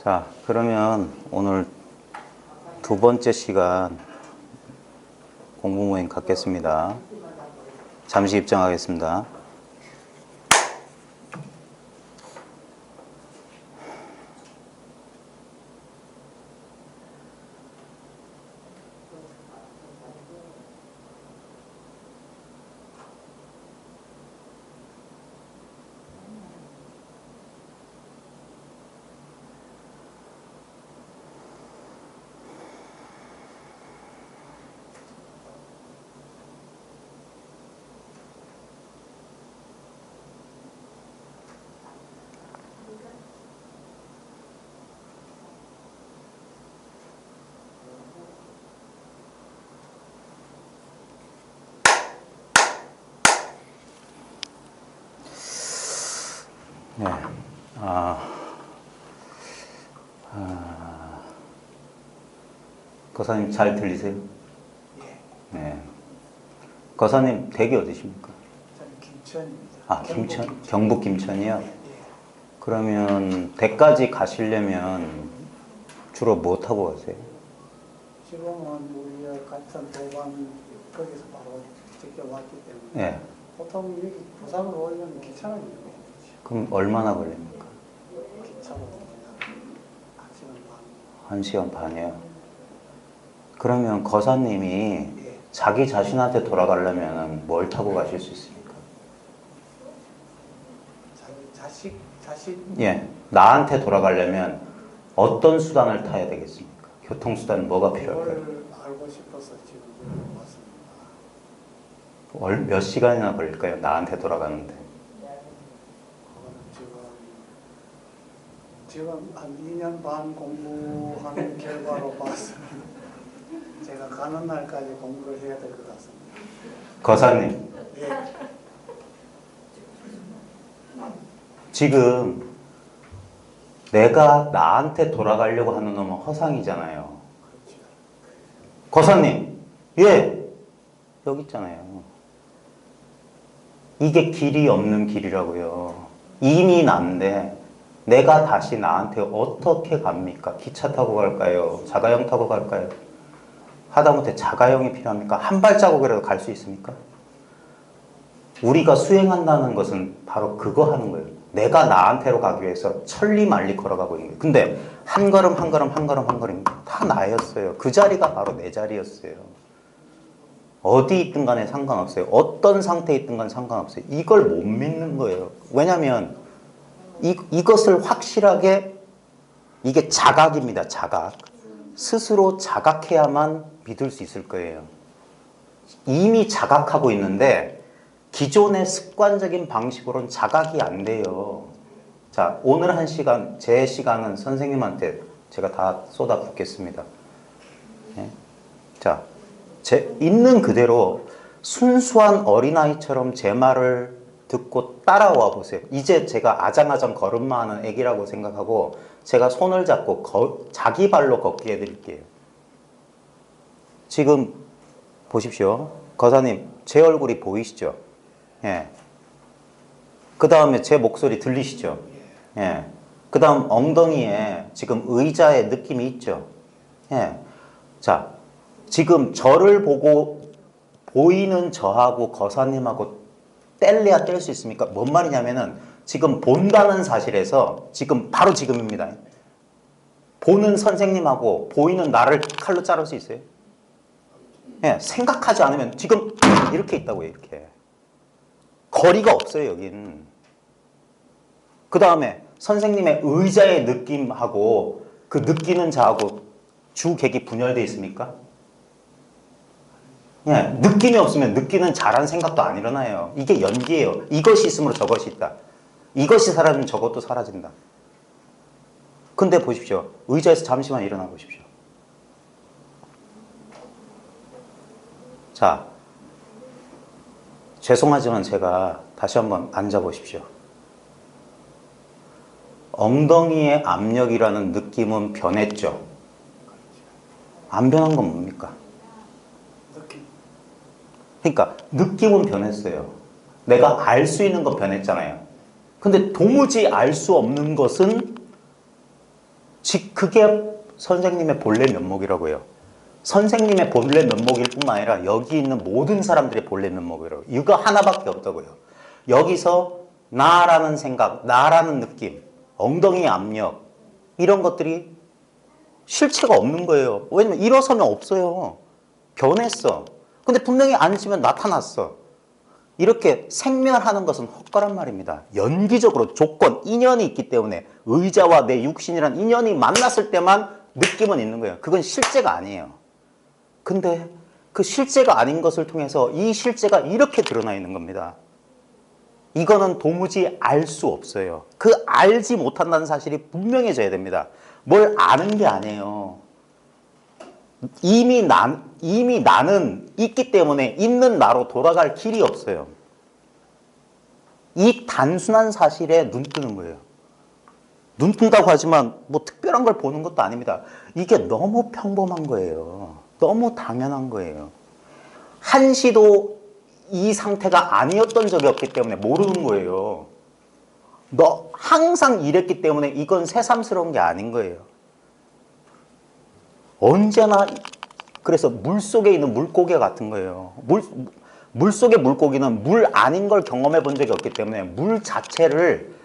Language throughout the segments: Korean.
자, 그러면 오늘 두 번째 시간 공부 모임 갖겠습니다. 잠시 입장하겠습니다. 네. 거사님 잘 들리세요? 네. 거사님 댁이 어디십니까? 저는 김천입니다. 아, 김천? 경북 김천이요? 예. 그러면 댁까지 가시려면 주로 뭐 타고 가세요? 지금은 우리 같은 도반 거기서 바로 직접 왔기 때문에 네. 보통 여기 부산으로 오려면 기차는 그럼 얼마나 걸립니까? 기차로 한 시간 반. 1시간 반이요. 그러면 거사님이 예. 자기 자신한테 돌아가려면 뭘 타고 가실 수 있습니까? 자신 예, 나한테 돌아가려면 어떤 수단을 타야 되겠습니까? 교통수단은 뭐가 필요할까요? 그걸 알고 싶어서 지금 왔습니다. 몇 시간이나 걸릴까요? 나한테 돌아가는데. 그거는 지금 한 2년 반 공부하는 결과로 봤습니다. 제가 가는 날까지 공부를 해야 될 것 같습니다. 거사님, 예. 지금 내가 나한테 돌아가려고 하는 놈은 허상이잖아요. 그렇죠. 거사님, 예, 여기 있잖아요. 이게 길이 없는 길이라고요. 이미 난데 내가 다시 나한테 어떻게 갑니까? 기차 타고 갈까요? 자가용 타고 갈까요? 하다못해 자가용이 필요합니까? 한 발자국이라도 갈 수 있습니까? 우리가 수행한다는 것은 바로 그거 하는 거예요. 내가 나한테로 가기 위해서 천리만리 걸어가고 있는 거예요. 근데 한 걸음 한 걸음 한 걸음 한 걸음 다 나였어요. 그 자리가 바로 내 자리였어요. 어디 있든 간에 상관없어요. 어떤 상태에 있든 간에 상관없어요. 이걸 못 믿는 거예요. 왜냐하면 이것을 확실하게, 이게 자각입니다. 자각. 스스로 자각해야만 믿을 수 있을 거예요. 이미 자각하고 있는데 기존의 습관적인 방식으로는 자각이 안 돼요. 자, 오늘 한 시간, 제 시간은 선생님한테 제가 다 쏟아붓겠습니다. 네? 자, 있는 그대로 순수한 어린아이처럼 제 말을 듣고 따라와 보세요. 이제 제가 아장아장 걸음마 하는 애기라고 생각하고 제가 손을 잡고 자기 발로 걷게 해드릴게요. 지금 보십시오. 거사님, 제 얼굴이 보이시죠? 예. 그 다음에 제 목소리 들리시죠? 예. 그 다음 엉덩이에 지금 의자의 느낌이 있죠? 예. 자, 지금 저를 보고 보이는 저하고 거사님하고 뗄래야 뗄 수 있습니까? 뭔 말이냐면은 지금 본다는 사실에서 지금 바로 지금입니다. 보는 선생님하고 보이는 나를 칼로 자를 수 있어요? 예, 생각하지 않으면 지금 이렇게 있다고요. 이렇게. 거리가 없어요. 여긴. 그 다음에 선생님의 의자의 느낌하고 그 느끼는 자하고 주객이 분열되어 있습니까? 예, 느낌이 없으면 느끼는 자란 생각도 안 일어나요. 이게 연기예요. 이것이 있으므로 저것이 있다. 이것이 사라지면 저것도 사라진다. 근데 보십시오. 의자에서 잠시만 일어나 보십시오. 자, 죄송하지만 제가 다시 한번 앉아 보십시오. 엉덩이의 압력이라는 느낌은 변했죠? 안 변한 건 뭡니까? 그러니까 느낌은 변했어요. 내가 알 수 있는 건 변했잖아요. 근데 도무지 알 수 없는 것은 그게 선생님의 본래 면목이라고요. 선생님의 본래 면목일 뿐만 아니라 여기 있는 모든 사람들의 본래 면목이라고요. 이거 하나밖에 없다고요. 여기서 나라는 생각, 나라는 느낌, 엉덩이 압력 이런 것들이 실체가 없는 거예요. 왜냐면 일어서면 없어요. 변했어. 근데 분명히 앉으면 나타났어. 이렇게 생멸하는 것은 헛거란 말입니다. 연기적으로 조건, 인연이 있기 때문에 의자와 내 육신이란 인연이 만났을 때만 느낌은 있는 거예요. 그건 실제가 아니에요. 근데 그 실제가 아닌 것을 통해서 이 실제가 이렇게 드러나 있는 겁니다. 이거는 도무지 알 수 없어요. 그 알지 못한다는 사실이 분명해져야 됩니다. 뭘 아는 게 아니에요. 이미 나는 있기 때문에 있는 나로 돌아갈 길이 없어요. 이 단순한 사실에 눈 뜨는 거예요. 눈 뜬다고 하지만 뭐 특별한 걸 보는 것도 아닙니다. 이게 너무 평범한 거예요. 너무 당연한 거예요. 한시도 이 상태가 아니었던 적이 없기 때문에 모르는 거예요. 너 항상 이랬기 때문에 이건 새삼스러운 게 아닌 거예요. 언제나 그래서 물속에 있는 물고기 같은 거예요. 물속의 물고기는 물 아닌 걸 경험해 본 적이 없기 때문에 물 자체를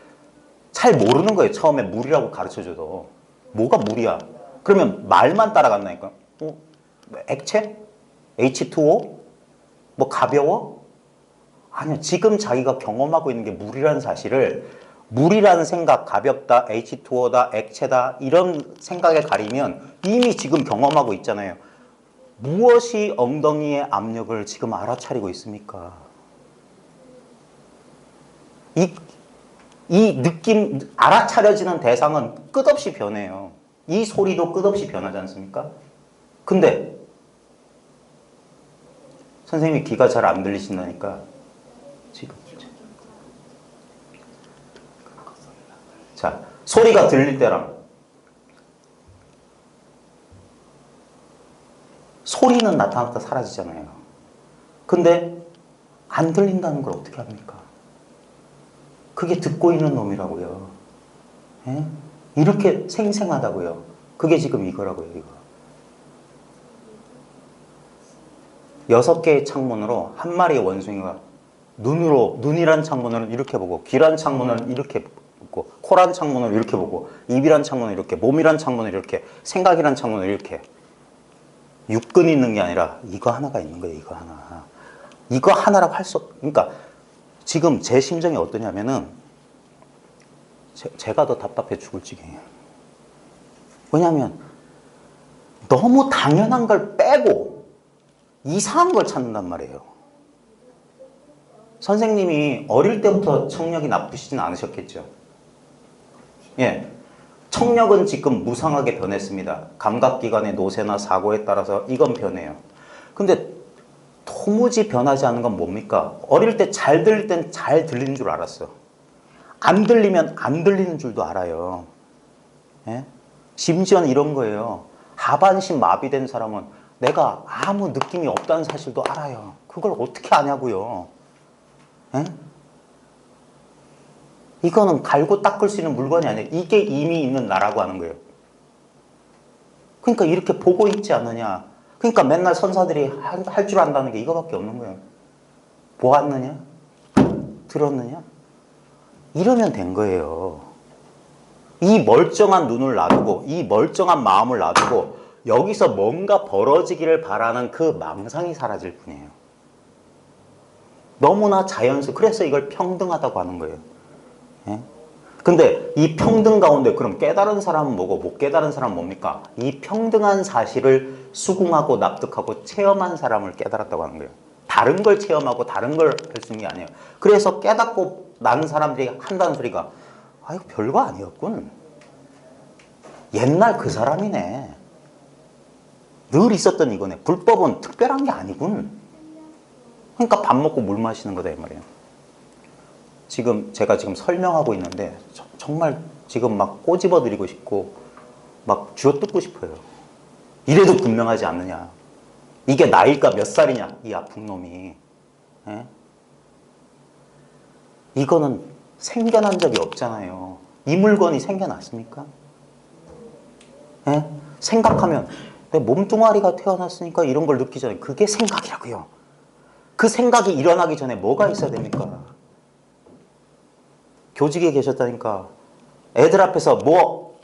잘 모르는 거예요. 처음에 물이라고 가르쳐줘도. 뭐가 물이야? 그러면 말만 따라간다니까. 액체? H2O? 뭐 가벼워? 아니요. 지금 자기가 경험하고 있는 게 물이라는 사실을 물이라는 생각, 가볍다, H2O다, 액체다 이런 생각에 가리면 이미 지금 경험하고 있잖아요. 무엇이 엉덩이의 압력을 지금 알아차리고 있습니까? 이 느낌, 알아차려지는 대상은 끝없이 변해요. 이 소리도 끝없이 변하지 않습니까? 근데 선생님이 귀가 잘 안 들리신다니까 지금 자, 소리가 들릴 때랑 소리는 나타났다 사라지잖아요. 근데 안 들린다는 걸 어떻게 합니까? 그게 듣고 있는 놈이라고요. 예? 이렇게 생생하다고요. 그게 지금 이거라고요, 이거. 6개의 창문으로 한 마리의 원숭이가 눈이란 창문을 이렇게 보고, 귀란 창문을 이렇게 보고, 코란 창문을 이렇게 보고, 입이란 창문을 이렇게, 몸이란 창문을 이렇게, 생각이란 창문을 이렇게. 육근이 있는 게 아니라 이거 하나가 있는 거예요, 이거 하나. 이거 하나라고 할 수, 그러니까 지금 제 심정이 어떠냐면은 제가 더 답답해 죽을 지경이에요. 왜냐하면 너무 당연한 걸 빼고 이상한 걸 찾는단 말이에요. 선생님이 어릴 때부터 청력이 나쁘시진 않으셨겠죠. 예. 청력은 지금 무상하게 변했습니다. 감각기관의 노쇠나 사고에 따라서 이건 변해요. 근데 도무지 변하지 않은 건 뭡니까? 어릴 때 잘 들릴 땐 잘 들리는 줄 알았어. 안 들리면 안 들리는 줄도 알아요. 예? 심지어는 이런 거예요. 하반신 마비된 사람은 내가 아무 느낌이 없다는 사실도 알아요. 그걸 어떻게 아냐고요. 예? 이거는 갈고 닦을 수 있는 물건이 아니에요. 이게 이미 있는 나라고 하는 거예요. 그러니까 이렇게 보고 있지 않느냐. 그러니까 맨날 선사들이 할 줄 안다는 게 이거밖에 없는 거예요. 보았느냐? 들었느냐? 이러면 된 거예요. 이 멀쩡한 눈을 놔두고 이 멀쩡한 마음을 놔두고 여기서 뭔가 벌어지기를 바라는 그 망상이 사라질 뿐이에요. 너무나 자연스러워. 그래서 이걸 평등하다고 하는 거예요. 예? 근데 이 평등 가운데 그럼 깨달은 사람은 뭐고 못 깨달은 사람은 뭡니까? 이 평등한 사실을 수긍하고 납득하고 체험한 사람을 깨달았다고 하는 거예요. 다른 걸 체험하고 다른 걸 할 수 있는 게 아니에요. 그래서 깨닫고 난 사람들이 한다는 소리가 아 이거 별거 아니었군. 옛날 그 사람이네. 늘 있었던 이거네. 불법은 특별한 게 아니군. 그러니까 밥 먹고 물 마시는 거다 이 말이에요. 제가 지금 설명하고 있는데 정말 지금 막 꼬집어 드리고 싶고 막 쥐어뜯고 싶어요. 이래도 분명하지 않느냐. 이게 나이가 몇 살이냐 이 아픈 놈이. 예? 이거는 생겨난 적이 없잖아요. 이 물건이 생겨났습니까? 예? 생각하면 내 몸뚱아리가 태어났으니까 이런 걸 느끼잖아요. 그게 생각이라고요. 그 생각이 일어나기 전에 뭐가 있어야 됩니까? 교직에 계셨다니까 애들 앞에서 뭐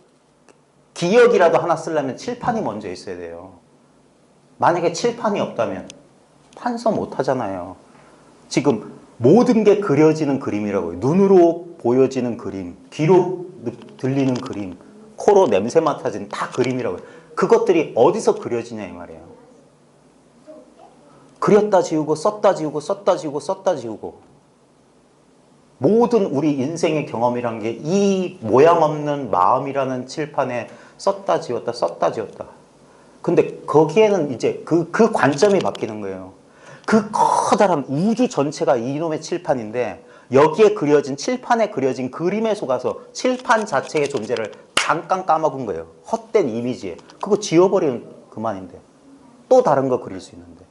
기억이라도 하나 쓰려면 칠판이 먼저 있어야 돼요. 만약에 칠판이 없다면 판서 못 하잖아요. 지금 모든 게 그려지는 그림이라고요. 눈으로 보여지는 그림, 귀로 들리는 그림, 코로 냄새 맡아지는 다 그림이라고요. 그것들이 어디서 그려지냐 이 말이에요. 그렸다 지우고 썼다 지우고 썼다 지우고 썼다 지우고 모든 우리 인생의 경험이란 게 이 모양 없는 마음이라는 칠판에 썼다 지웠다 썼다 지웠다. 근데 거기에는 이제 그 관점이 바뀌는 거예요. 그 커다란 우주 전체가 이놈의 칠판인데 여기에 그려진 칠판에 그려진 그림에 속아서 칠판 자체의 존재를 잠깐 까먹은 거예요. 헛된 이미지에. 그거 지워버리면 그만인데 또 다른 거 그릴 수 있는데.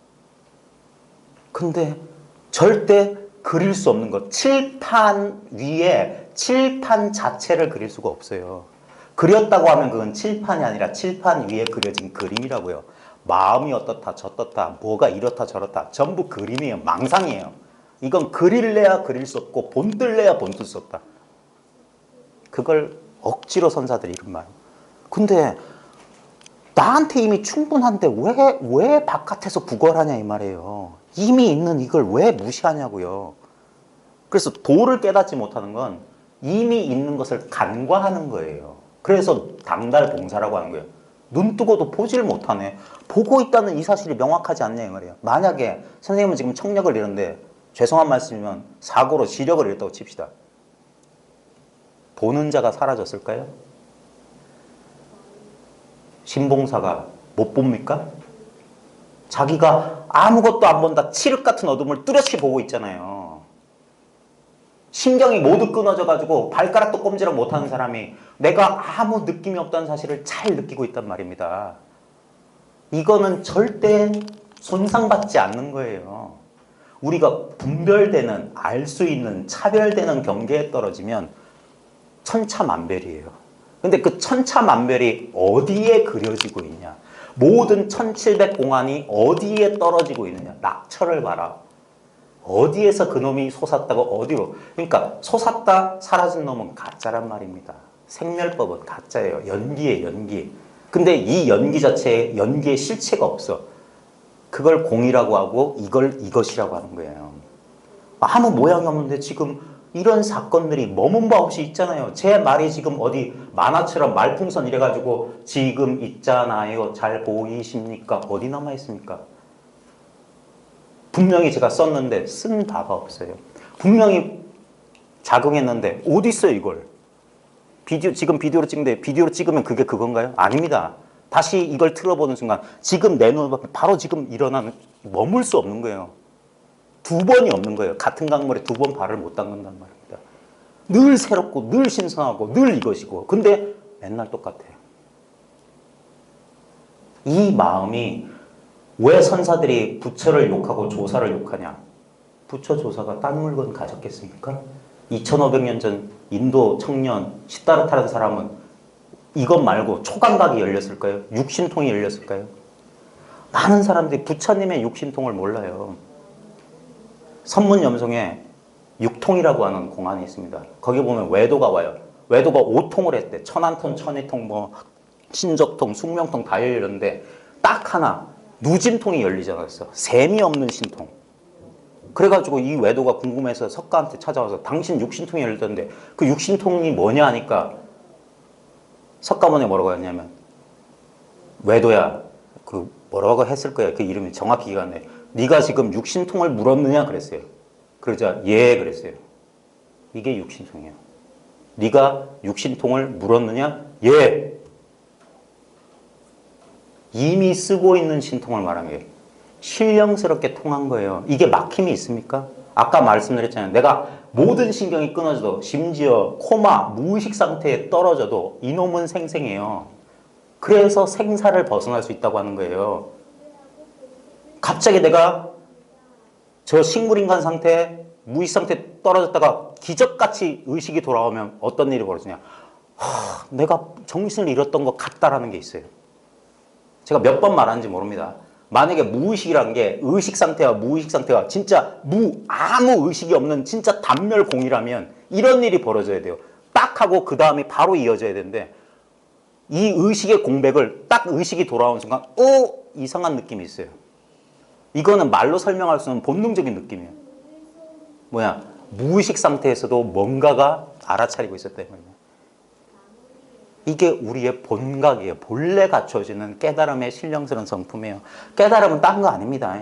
근데 절대 그릴 수 없는 것. 칠판 위에 칠판 자체를 그릴 수가 없어요. 그렸다고 하면 그건 칠판이 아니라 칠판 위에 그려진 그림이라고요. 마음이 어떻다 저떻다 뭐가 이렇다 저렇다 전부 그림이에요. 망상이에요. 이건 그릴래야 그릴 수 없고 본뜰래야 본뜰 수 없다. 그걸 억지로 선사들이 이런 말. 근데 나한테 이미 충분한데 왜 바깥에서 구걸하냐 이 말이에요. 이미 있는 이걸 왜 무시하냐고요. 그래서 도를 깨닫지 못하는 건 이미 있는 것을 간과하는 거예요. 그래서 당달봉사라고 하는 거예요. 눈 뜨고도 보지를 못하네. 보고 있다는 이 사실이 명확하지 않냐 이 말이에요. 만약에 선생님은 지금 청력을 잃었는데 죄송한 말씀이면 사고로 시력을 잃었다고 칩시다. 보는 자가 사라졌을까요? 신봉사가 못 봅니까? 자기가 아무것도 안 본다 칠흑 같은 어둠을 뚜렷이 보고 있잖아요. 신경이 모두 끊어져가지고 발가락도 꼼지락 못하는 사람이 내가 아무 느낌이 없다는 사실을 잘 느끼고 있단 말입니다. 이거는 절대 손상받지 않는 거예요. 우리가 분별되는, 알 수 있는, 차별되는 경계에 떨어지면 천차만별이에요. 근데 그 천차만별이 어디에 그려지고 있냐? 모든 1700공안이 어디에 떨어지고 있느냐? 낙처를 봐라. 어디에서 그놈이 솟았다고 어디로? 그러니까 솟았다 사라진 놈은 가짜란 말입니다. 생멸법은 가짜예요. 연기예요, 연기. 근데 이 연기 자체에 연기의 실체가 없어. 그걸 공이라고 하고 이걸 이것이라고 하는 거예요. 아무 모양이 없는데 지금 이런 사건들이 머문 바 없이 있잖아요. 제 말이 지금 어디 만화처럼 말풍선 이래가지고 지금 있잖아요. 잘 보이십니까? 어디 남아 있습니까? 분명히 제가 썼는데 쓴 바가 없어요. 분명히 작용했는데 어디 있어요 이걸? 지금 비디오로 찍는데 비디오로 찍으면 그게 그건가요? 아닙니다. 다시 이걸 틀어보는 순간 지금 내 눈 앞에 바로 지금 일어나는 머물 수 없는 거예요. 두 번이 없는 거예요. 같은 강물에 두 번 발을 못 담근단 말입니다. 늘 새롭고 늘 신선하고 늘 이것이고 근데 맨날 똑같아요. 이 마음이 왜 선사들이 부처를 욕하고 조사를 욕하냐? 부처 조사가 딴 물건 가졌겠습니까? 2500년 전 인도 청년 시다르타라는 사람은 이것 말고 초감각이 열렸을까요? 육신통이 열렸을까요? 많은 사람들이 부처님의 육신통을 몰라요. 선문염송에 육통이라고 하는 공안이 있습니다. 거기 보면 외도가 와요. 외도가 5통을 했대. 천안통, 천이통, 뭐 신적통, 숙명통 다 열렸는데 딱 하나 누진통이 열리지 않았어. 셈이 없는 신통. 그래가지고 이 외도가 궁금해서 석가한테 찾아와서 당신 육신통이 열렸던데 그 육신통이 뭐냐 하니까 석가모니 뭐라고 했냐면 외도야 그 뭐라고 했을 거야. 그 이름이 정확히 기가 안 나. 네가 지금 육신통을 물었느냐 그랬어요. 그러자 예 그랬어요. 이게 육신통이에요. 네가 육신통을 물었느냐? 예. 이미 쓰고 있는 신통을 말한 거예요. 신령스럽게 통한 거예요. 이게 막힘이 있습니까? 아까 말씀드렸잖아요. 내가 모든 신경이 끊어져도 심지어 코마, 무의식 상태에 떨어져도 이놈은 생생해요. 그래서 생사를 벗어날 수 있다고 하는 거예요. 갑자기 내가 저 식물인간 상태, 무의식 상태에 떨어졌다가 기적같이 의식이 돌아오면 어떤 일이 벌어지냐. 내가 정신을 잃었던 것 같다라는 게 있어요. 제가 몇 번 말하는지 모릅니다. 만약에 무의식이란 게 의식 상태와 무의식 상태가 진짜 아무 의식이 없는 진짜 단멸공이라면 이런 일이 벌어져야 돼요. 딱 하고 그 다음에 바로 이어져야 되는데 이 의식의 공백을 딱 의식이 돌아오는 순간 이상한 느낌이 있어요. 이거는 말로 설명할 수 없는 본능적인 느낌이에요. 뭐야? 무의식 상태에서도 뭔가가 알아차리고 있었다. 이게 우리의 본각이에요. 본래 갖춰지는 깨달음의 신령스러운 성품이에요. 깨달음은 딴 거 아닙니다.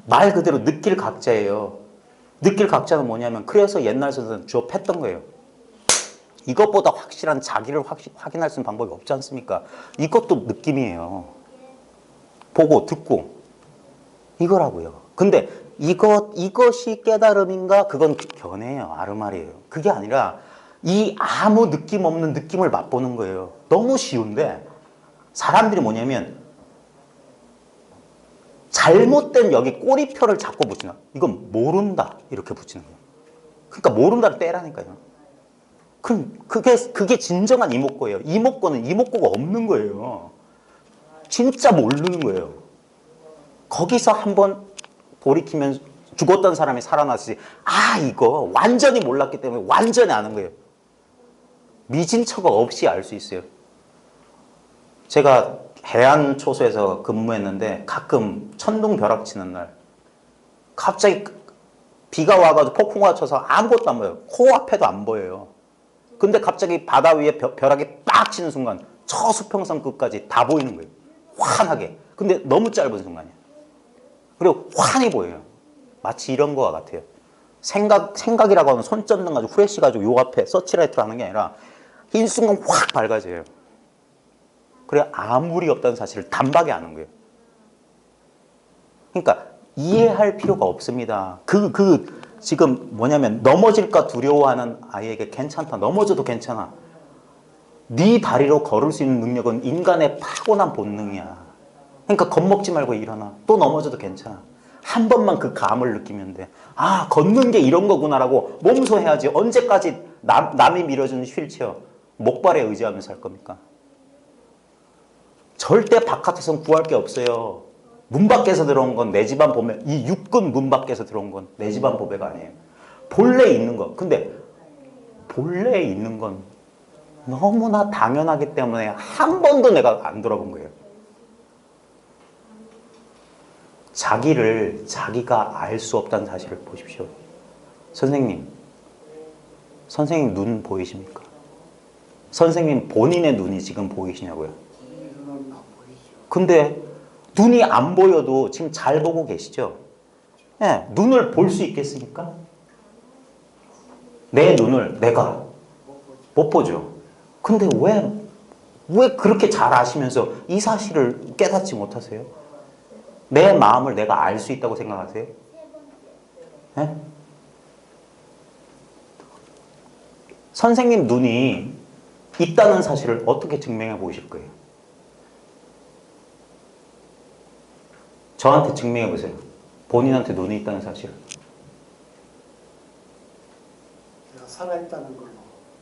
말 그대로 느낄 각자예요. 느낄 각자는 뭐냐면 그래서 옛날 선생은 주업했던 거예요. 이것보다 확실한 자기를 확인할 수 있는 방법이 없지 않습니까? 이것도 느낌이에요. 보고 듣고 이거라고요. 근데 이것이 깨달음인가? 그건 견해예요. 아르말이에요. 그게 아니라 이 아무 느낌 없는 느낌을 맛보는 거예요. 너무 쉬운데 사람들이 뭐냐면 잘못된 여기 꼬리표를 자꾸 붙이나. 이건 모른다 이렇게 붙이는 거예요. 그러니까 모른다를 떼라니까요. 그럼 그게 진정한 이목구예요. 이목구는 이목구가 없는 거예요. 진짜 모르는 거예요. 거기서 한번 돌이키면 죽었던 사람이 살아났지. 이거 완전히 몰랐기 때문에 완전히 아는 거예요. 미진처가 없이 알 수 있어요. 제가 해안초소에서 근무했는데 가끔 천둥벼락 치는 날 갑자기 비가 와가지고 폭풍우가 쳐서 아무것도 안 보여요. 코앞에도 안 보여요. 근데 갑자기 바다 위에 벼락이 딱 치는 순간 저 수평선 끝까지 다 보이는 거예요. 환하게. 근데 너무 짧은 순간이에요. 그리고 환히 보여요. 마치 이런 거와 같아요. 생각이라고 하는 손전등 가지고 후레쉬 가지고 요 앞에 서치라이트를 하는 게 아니라 이 순간 확 밝아져요. 그래 아무리 없다는 사실을 단박에 아는 거예요. 그러니까 이해할 필요가 없습니다. 지금 뭐냐면 넘어질까 두려워하는 아이에게 괜찮다. 넘어져도 괜찮아. 네 다리로 걸을 수 있는 능력은 인간의 타고난 본능이야. 그러니까 겁먹지 말고 일어나. 또 넘어져도 괜찮아. 한 번만 그 감을 느끼면 돼. 걷는 게 이런 거구나라고 몸소해야지. 언제까지 남이 밀어주는 휠체어 목발에 의지하면서 살 겁니까? 절대 바깥에선 구할 게 없어요. 문 밖에서 들어온 건 내 집안 보배, 이 육군 문 밖에서 들어온 건 내 집안 보배가 아니에요. 본래 있는 거. 근데 본래 있는 건 너무나 당연하기 때문에 한 번도 내가 안 돌아본 거예요. 자기가 알 수 없다는 사실을 보십시오. 선생님 눈 보이십니까? 선생님 본인의 눈이 지금 보이시냐고요? 눈은 안 보이죠. 근데 눈이 안 보여도 지금 잘 보고 계시죠? 네, 눈을 볼 수 있겠습니까? 내 눈을 내가 못 보죠. 근데 왜 그렇게 잘 아시면서 이 사실을 깨닫지 못하세요? 내 마음을 내가 알 수 있다고 생각하세요? 네? 선생님 눈이 있다는 사실을 어떻게 증명해 보이실 거예요? 저한테 증명해 보세요. 본인한테 눈이 있다는 사실을. 제가 살아있다는 걸로.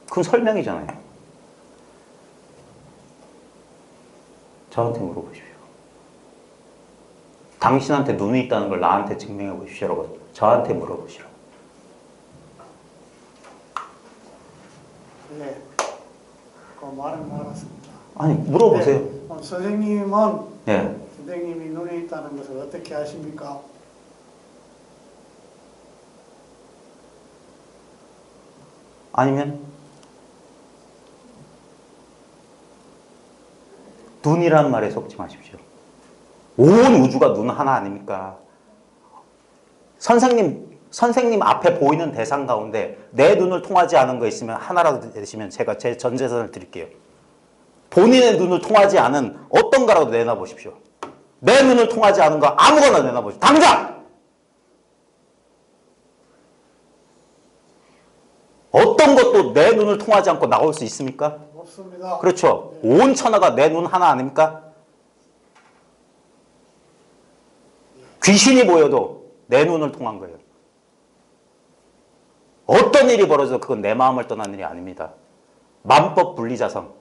그건 설명이잖아요. 저한테 물어보십시오. 당신한테 눈이 있다는 걸 나한테 증명해 보십시오라고 저한테 물어보시라고. 네, 그 말은 알았습니다. 아니 물어보세요. 네, 선생님은 네. 선생님이 눈에 있다는 것을 어떻게 아십니까? 아니면 눈이란 말에 속지 마십시오. 온 우주가 눈 하나 아닙니까? 선생님 앞에 보이는 대상 가운데 내 눈을 통하지 않은 거 있으면 하나라도 되시면 제가 제 전 재산을 드릴게요. 본인의 눈을 통하지 않은 어떤 거라도 내놔 보십시오. 내 눈을 통하지 않은 거 아무거나 내놔 보십시오. 당장! 어떤 것도 내 눈을 통하지 않고 나올 수 있습니까? 없습니다. 그렇죠. 온 천하가 내 눈 하나 아닙니까? 귀신이 보여도 내 눈을 통한 거예요. 어떤 일이 벌어져도 그건 내 마음을 떠난 일이 아닙니다. 만법 분리자성.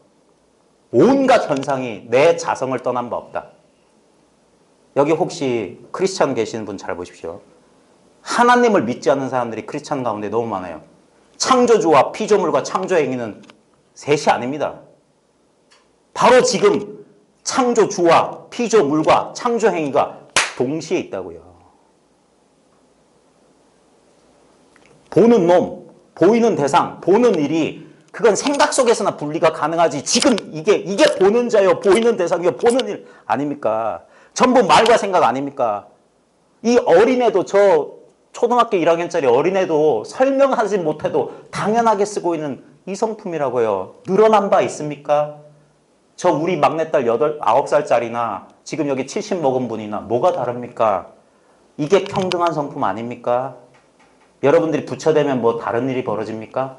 온갖 현상이 내 자성을 떠난 바 없다. 여기 혹시 크리스찬 계시는 분 잘 보십시오. 하나님을 믿지 않는 사람들이 크리스찬 가운데 너무 많아요. 창조주와 피조물과 창조행위는 셋이 아닙니다. 바로 지금 창조주와 피조물과 창조행위가 동시에 있다고요. 보는 놈, 보이는 대상, 보는 일이 그건 생각 속에서나 분리가 가능하지. 지금 이게 보는 자요, 보이는 대상이요, 보는 일 아닙니까? 전부 말과 생각 아닙니까? 이 어린애도 저 초등학교 1학년짜리 어린애도 설명하지 못해도 당연하게 쓰고 있는 이성품이라고요. 늘어난 바 있습니까? 저 우리 막내딸 9살짜리나 지금 여기 70 먹은 분이나 뭐가 다릅니까? 이게 평등한 성품 아닙니까? 여러분들이 부처되면 뭐 다른 일이 벌어집니까?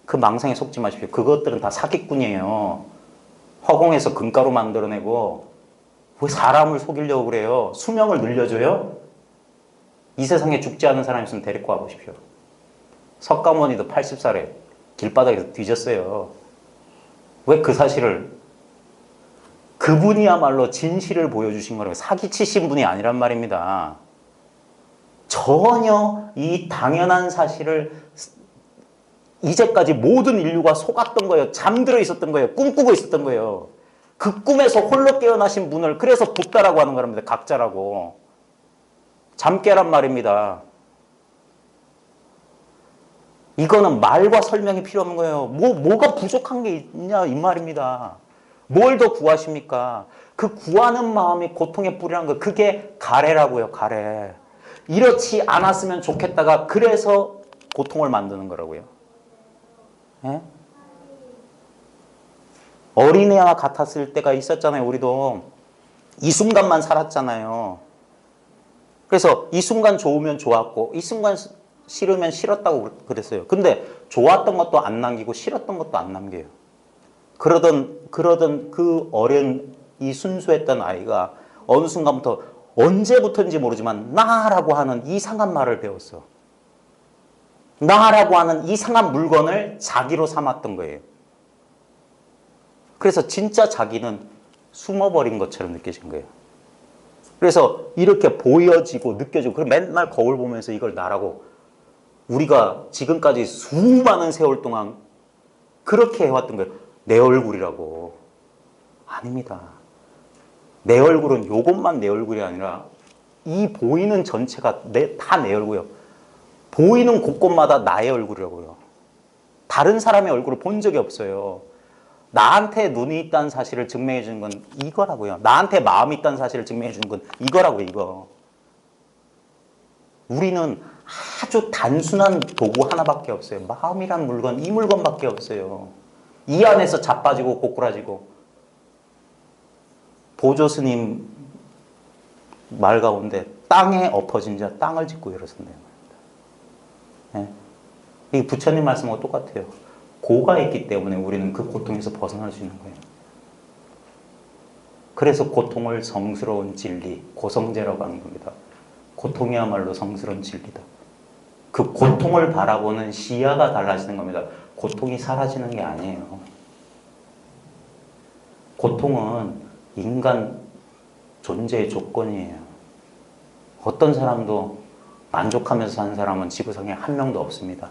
그 망상에 속지 마십시오. 그것들은 다 사기꾼이에요. 허공에서 금가루 만들어내고 왜 사람을 속이려고 그래요? 수명을 늘려줘요? 이 세상에 죽지 않은 사람 있으면 데리고 와보십시오. 석가모니도 80살에 길바닥에서 뒤졌어요. 왜 그 사실을, 그분이야말로 진실을 보여주신 거라고, 사기치신 분이 아니란 말입니다. 전혀 이 당연한 사실을 이제까지 모든 인류가 속았던 거예요. 잠들어 있었던 거예요. 꿈꾸고 있었던 거예요. 그 꿈에서 홀로 깨어나신 분을 그래서 붓다라고 하는 겁니다. 각자라고. 잠 깨란 말입니다. 이거는 말과 설명이 필요 없는 거예요. 뭐가 부족한 게 있냐 이 말입니다. 뭘 더 구하십니까? 그 구하는 마음이 고통의 뿌리라는 거예요. 그게 가래라고요. 가래. 이렇지 않았으면 좋겠다가 그래서 고통을 만드는 거라고요. 예? 어린애와 같았을 때가 있었잖아요. 우리도 이 순간만 살았잖아요. 그래서 이 순간 좋으면 좋았고 이 순간 싫으면 싫었다고 그랬어요. 근데 좋았던 것도 안 남기고 싫었던 것도 안 남겨요. 그러던 그 어린 이 순수했던 아이가 어느 순간부터 언제부터인지 모르지만 나라고 하는 이상한 말을 배웠어. 나라고 하는 이상한 물건을 자기로 삼았던 거예요. 그래서 진짜 자기는 숨어버린 것처럼 느껴진 거예요. 그래서 이렇게 보여지고 느껴지고 그럼 맨날 거울 보면서 이걸 나라고, 우리가 지금까지 수많은 세월 동안 그렇게 해왔던 거예요. 내 얼굴이라고. 아닙니다. 내 얼굴은 요것만 내 얼굴이 아니라 이 보이는 전체가 다 내 얼굴이에요. 보이는 곳곳마다 나의 얼굴이라고요. 다른 사람의 얼굴을 본 적이 없어요. 나한테 눈이 있다는 사실을 증명해 주는 건 이거라고요. 나한테 마음이 있다는 사실을 증명해 주는 건 이거라고요. 이거. 우리는 아주 단순한 도구 하나밖에 없어요. 마음이란 물건, 이 물건밖에 없어요. 이 안에서 자빠지고 고꾸라지고. 보조 스님 말 가운데 땅에 엎어진 자 땅을 짚고 일어선대요. 네. 이 부처님 말씀하고 똑같아요. 고가 있기 때문에 우리는 그 고통에서 벗어날 수 있는 거예요. 그래서 고통을 성스러운 진리, 고성제라고 하는 겁니다. 고통이야말로 성스러운 진리다. 그 고통을 바라보는 시야가 달라지는 겁니다. 고통이 사라지는 게 아니에요. 고통은 인간 존재의 조건이에요. 어떤 사람도 만족하면서 사는 사람은 지구상에 한 명도 없습니다.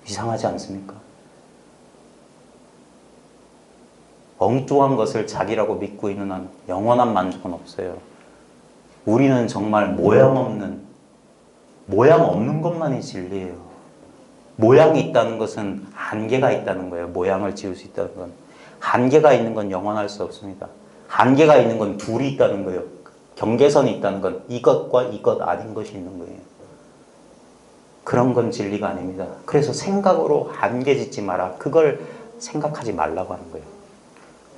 이상하지 않습니까? 엉뚱한 것을 자기라고 믿고 있는 한 영원한 만족은 없어요. 우리는 정말 모양 없는 것만이 진리예요. 모양이 있다는 것은 한계가 있다는 거예요. 모양을 지을 수 있다는 건. 한계가 있는 건 영원할 수 없습니다. 한계가 있는 건 둘이 있다는 거예요. 경계선이 있다는 건 이것과 이것 아닌 것이 있는 거예요. 그런 건 진리가 아닙니다. 그래서 생각으로 한계 짓지 마라. 그걸 생각하지 말라고 하는 거예요.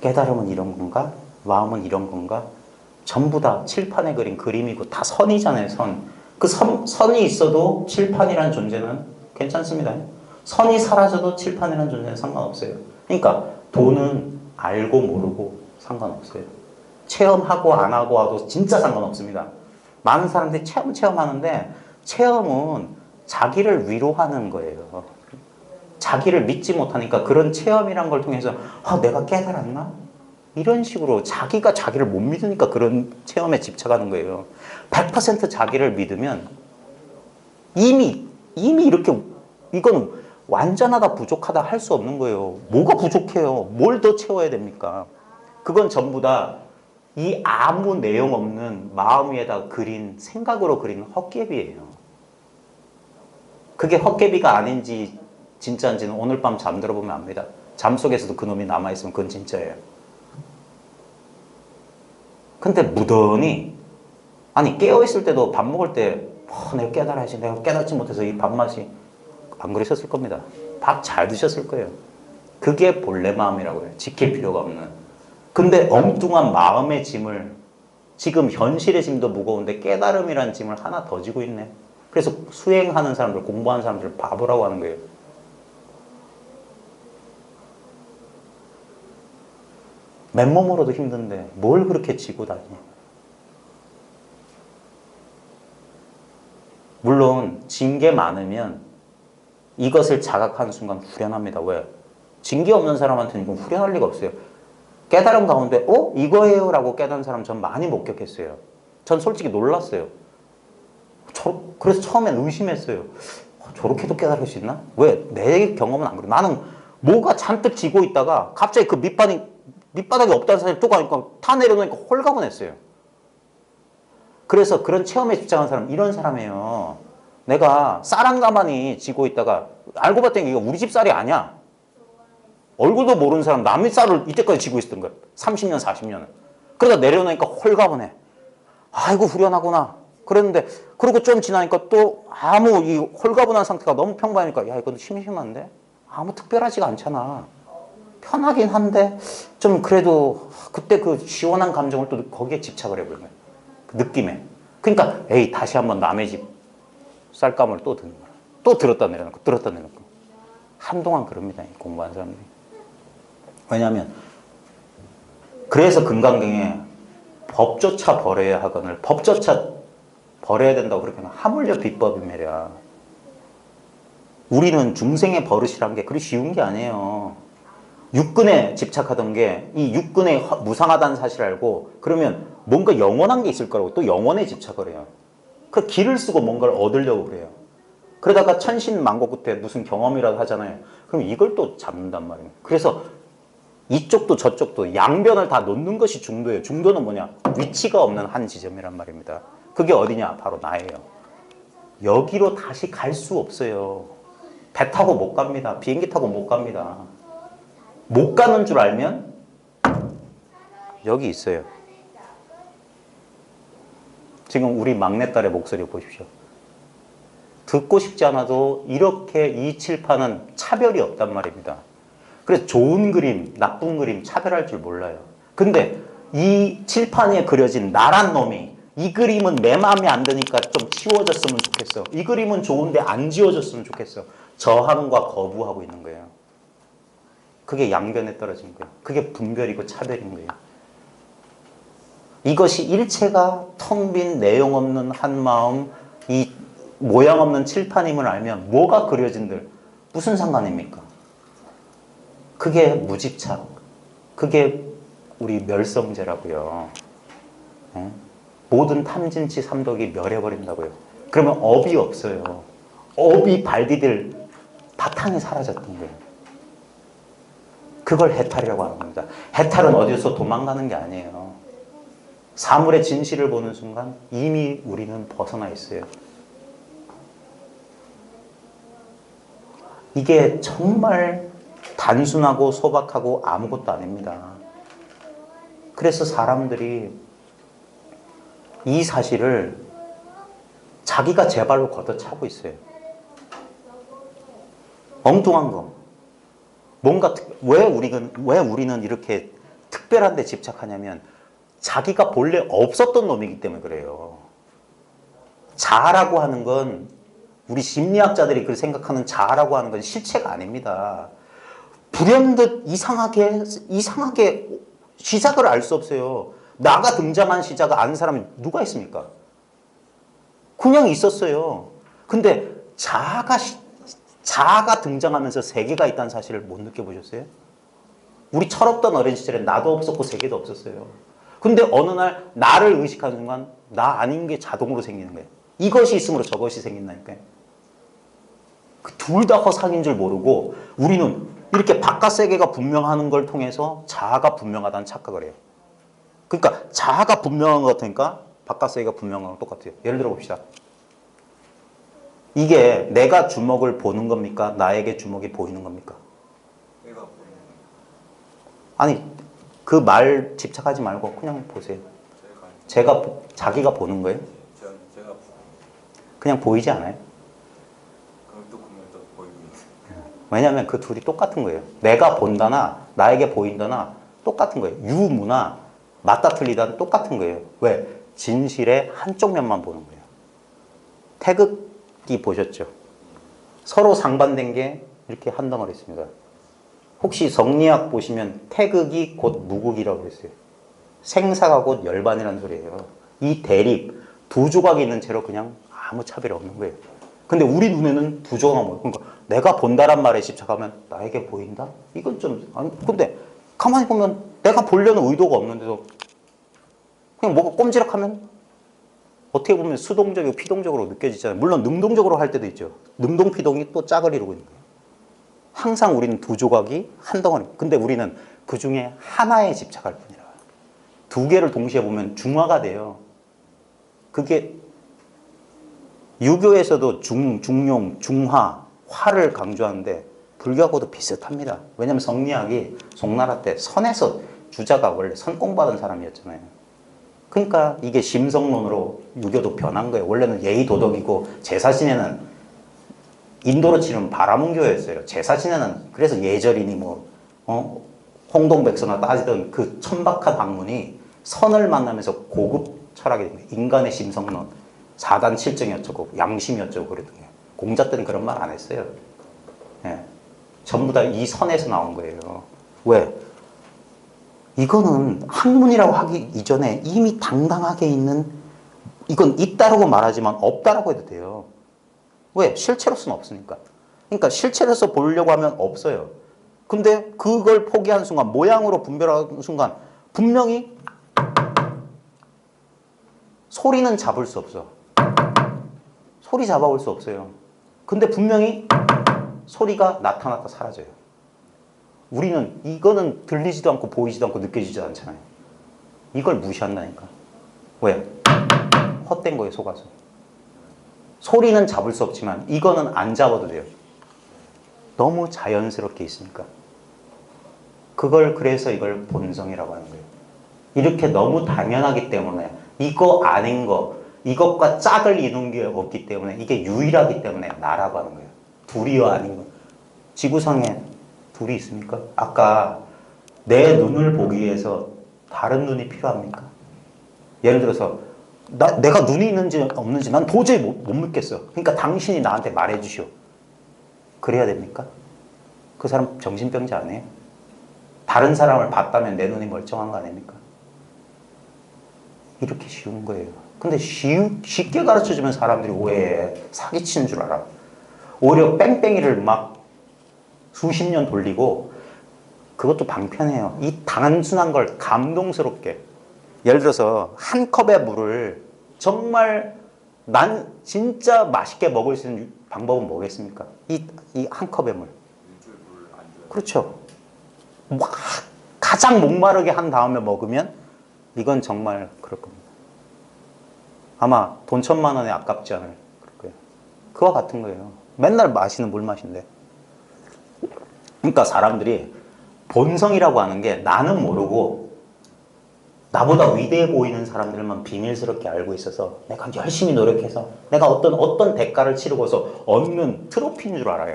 깨달음은 이런 건가? 마음은 이런 건가? 전부 다 칠판에 그린 그림이고 다 선이잖아요. 선. 그 선이 있어도 칠판이라는 존재는 괜찮습니다. 선이 사라져도 칠판이라는 존재는 상관없어요. 그러니까 돈은 알고 모르고 상관없어요. 체험하고 안 하고 와도 진짜 상관없습니다. 많은 사람들이 체험하는데 체험은 자기를 위로하는 거예요. 자기를 믿지 못하니까 그런 체험이란 걸 통해서 내가 깨달았나? 이런 식으로 자기가 자기를 못 믿으니까 그런 체험에 집착하는 거예요. 100% 자기를 믿으면 이미 이렇게 이건 완전하다 부족하다 할 수 없는 거예요. 뭐가 부족해요? 뭘 더 채워야 됩니까? 그건 전부 다 이 아무 내용 없는 마음 위에다 그린 생각으로 그린 헛개비예요. 그게 헛개비가 아닌지 진짜인지는 오늘 밤 잠들어 보면 압니다. 잠 속에서도 그놈이 남아있으면 그건 진짜예요. 근데 무던히 아니 깨어있을 때도 밥 먹을 때 내가 깨달아야지, 내가 깨닫지 못해서 이 밥맛이 안 그러셨을 겁니다. 밥 잘 드셨을 거예요. 그게 본래 마음이라고 해요. 지킬 필요가 없는. 근데 엉뚱한 마음의 짐을 지금 현실의 짐도 무거운데 깨달음이라는 짐을 하나 더 지고 있네. 그래서 수행하는 사람들, 공부하는 사람들 바보라고 하는 거예요. 맨몸으로도 힘든데 뭘 그렇게 지고 다니냐. 물론 진 게 많으면 이것을 자각하는 순간 후련합니다. 왜? 진 게 없는 사람한테는 이건 후련할 리가 없어요. 깨달음 가운데 이거예요 라고 깨달은 사람 전 많이 목격했어요. 전 솔직히 놀랐어요. 그래서 처음엔 의심했어요. 저렇게도 깨달을 수 있나? 왜? 내 경험은 안 그래. 나는 뭐가 잔뜩 지고 있다가 갑자기 그 밑바닥이 없다는 사실을 또 가니까 타 내려놓으니까 홀가분했어요. 그래서 그런 체험에 집착하는 사람 이런 사람이에요. 내가 쌀 한 가마니 지고 있다가 알고 봤더니 이거 우리 집 쌀이 아니야. 얼굴도 모르는 사람 남의 쌀을 이때까지 지고 있었던 거야. 30년, 40년을. 그러다 내려놓으니까 홀가분해. 아이고 후련하구나. 그랬는데 그리고 좀 지나니까 또 아무 이 홀가분한 상태가 너무 평범하니까 야 이건 심심한데? 아무 특별하지가 않잖아. 편하긴 한데 좀 그래도 그때 그 시원한 감정을 또 거기에 집착을 해버린 거야. 그 느낌에. 그러니까 에이 다시 한번 남의 집 쌀감을 또 드는 거야. 또 들었다 내려놓고 들었다 내려놓고. 한동안 그럽니다. 공부하는 사람들이. 왜냐하면 그래서 금강경에 법조차 버려야 하거늘 법조차 버려야 된다고 그렇게 하면 하물며 비법이매랴. 우리는 중생의 버릇이란 게 그리 쉬운 게 아니에요. 육근에 집착하던 게 이 육근에 무상하다는 사실을 알고 그러면 뭔가 영원한 게 있을 거라고 또 영원에 집착을 해요. 그 길을 쓰고 뭔가를 얻으려고 그래요. 그러다가 천신만고 끝에 무슨 경험이라도 하잖아요. 그럼 이걸 또 잡는단 말이에요. 그래서 이쪽도 저쪽도 양변을 다 놓는 것이 중도예요. 중도는 뭐냐? 위치가 없는 한 지점이란 말입니다. 그게 어디냐? 바로 나예요. 여기로 다시 갈 수 없어요. 배 타고 못 갑니다. 비행기 타고 못 갑니다. 못 가는 줄 알면 여기 있어요. 지금 우리 막내딸의 목소리 보십시오. 듣고 싶지 않아도 이렇게 이 칠판은 차별이 없단 말입니다. 그래서 좋은 그림, 나쁜 그림 차별할 줄 몰라요. 근데 이 칠판에 그려진 나란 놈이 이 그림은 내 마음에 안 드니까 좀 치워졌으면 좋겠어. 이 그림은 좋은데 안 지워졌으면 좋겠어. 저항과 거부하고 있는 거예요. 그게 양변에 떨어진 거예요. 그게 분별이고 차별인 거예요. 이것이 일체가 텅 빈 내용 없는 한 마음, 이 모양 없는 칠판임을 알면 뭐가 그려진들 무슨 상관입니까? 그게 무집착, 그게 우리 멸성제라고요. 네? 모든 탐진치 삼독이 멸해버린다고요. 그러면 업이 없어요. 업이 발디딜 바탕이 사라졌던 거예요. 그걸 해탈이라고 하는 겁니다. 해탈은 어디서 도망가는 게 아니에요. 사물의 진실을 보는 순간 이미 우리는 벗어나 있어요. 이게 정말 단순하고 소박하고 아무것도 아닙니다. 그래서 사람들이 이 사실을 자기가 제 발로 걷어차고 있어요. 엉뚱한 거. 뭔가 왜 우리는 이렇게 특별한 데 집착하냐면 자기가 본래 없었던 놈이기 때문에 그래요. 자아라고 하는 건 우리 심리학자들이 그렇게 생각하는 자아라고 하는 건 실체가 아닙니다. 불현듯 이상하게 시작을 알 수 없어요. 나가 등장한 시작을 아는 사람이 누가 있습니까? 그냥 있었어요. 근데 자아가 자아가 등장하면서 세계가 있다는 사실을 못 느껴보셨어요? 우리 철없던 어린 시절에 나도 없었고 세계도 없었어요. 근데 어느 날 나를 의식하는 순간 나 아닌 게 자동으로 생기는 거예요. 이것이 있으므로 저것이 생긴다니까요. 둘 다 허상인 줄 모르고 우리는 이렇게 바깥 세계가 분명하는 걸 통해서 자아가 분명하다는 착각을 해요. 그러니까 자아가 분명한 것 같으니까 바깥 세계가 분명한 거랑 똑같아요. 예를 들어 봅시다. 이게 내가 주먹을 보는 겁니까? 나에게 주먹이 보이는 겁니까? 내가 보이는 아니 그 말 집착하지 말고 그냥 보세요. 자기가 보는 거예요? 제가 그냥 보이지 않아요? 그럼 또 보면 또 보이고 있는. 왜냐하면 그 둘이 똑같은 거예요. 내가 본다나 나에게 보인다나 똑같은 거예요. 유무나 맞다 틀리다 똑같은 거예요. 왜? 진실의 한쪽 면만 보는 거예요. 태극기 보셨죠? 서로 상반된 게 이렇게 한 덩어리 있습니다. 혹시 성리학 보시면 태극이 곧 무극이라고 했어요. 생사가 곧 열반이라는 소리예요. 이 대립, 두 조각이 있는 채로 그냥 아무 차별이 없는 거예요. 근데 우리 눈에는 두 조각은 뭐예요? 그러니까 내가 본다란 말에 집착하면 나에게 보인다? 이건 좀 아니 근데 가만히 보면 내가 보려는 의도가 없는데도 그냥 뭐가 꼼지락하면 어떻게 보면 수동적이고 피동적으로 느껴지잖아요. 물론 능동적으로 할 때도 있죠. 능동피동이 또 짝을 이루고 있는 거예요. 항상 우리는 두 조각이 한 덩어리. 근데 우리는 그 중에 하나에 집착할 뿐이라. 두 개를 동시에 보면 중화가 돼요. 그게 유교에서도 중용, 중화, 화를 강조하는데 불교하고도 비슷합니다. 왜냐하면 성리학이 송나라 때 선에서 주자가 원래 선공받은 사람이었잖아요. 그러니까 이게 심성론으로 유교도 변한 거예요. 원래는 예의 도덕이고 제사 지내는 인도로 치면 바라문교였어요. 제사 지내는 그래서 예절이니 홍동백서나 따지던 그 천박한 학문이 선을 만나면서 고급 철학이 된 거예요. 인간의 심성론, 사단 칠정이 어쩌고 양심이 어쩌고 그랬던 거예요. 공자 때는 그런 말 안 했어요. 예. 전부 다 이 선에서 나온 거예요. 왜? 이거는 학문이라고 하기 이전에 이미 당당하게 있는 이건 있다라고 말하지만 없다라고 해도 돼요. 왜? 실체로서는 없으니까. 그러니까 실체로서 보려고 하면 없어요. 근데 그걸 포기한 순간 모양으로 분별하는 순간 분명히 소리는 잡을 수 없어. 소리 잡아올 수 없어요. 근데 분명히 소리가 나타났다 사라져요. 우리는 이거는 들리지도 않고 보이지도 않고 느껴지지도 않잖아요. 이걸 무시한다니까. 왜? 헛된 거예요, 속아서. 소리는 잡을 수 없지만 이거는 안 잡아도 돼요. 너무 자연스럽게 있으니까. 그래서 이걸 본성이라고 하는 거예요. 이렇게 너무 당연하기 때문에 이거 아닌 거, 이것과 짝을 이룬 게 없기 때문에 이게 유일하기 때문에 나라고 하는 거예요. 둘이요 아닌 거. 지구상에 둘이 있습니까? 아까 내 눈을 보기 위해서 다른 눈이 필요합니까? 예를 들어서 내가 눈이 있는지 없는지 난 도저히 못 믿겠어. 그러니까 당신이 나한테 말해 주시오. 그래야 됩니까? 그 사람 정신병자 아니에요? 다른 사람을 봤다면 내 눈이 멀쩡한 거 아닙니까? 이렇게 쉬운 거예요. 근데 쉽게 가르쳐주면 사람들이 오해해. 사기치는 줄 알아. 오히려 뺑뺑이를 막 수십 년 돌리고 그것도 방편해요. 이 단순한 걸 감동스럽게. 예를 들어서 한 컵의 물을 정말 난 진짜 맛있게 먹을 수 있는 방법은 뭐겠습니까? 이 한 컵의 물. 그렇죠. 가장 목마르게 한 다음에 먹으면 이건 정말 그럴 겁니다. 아마 돈 1,000만 원에 아깝지 않을 거예요. 그와 같은 거예요. 맨날 마시는 물 맛인데. 그러니까 사람들이 본성이라고 하는 게 나는 모르고 나보다 위대해 보이는 사람들만 비밀스럽게 알고 있어서 내가 열심히 노력해서 내가 어떤 대가를 치르고서 얻는 트로피인 줄 알아요.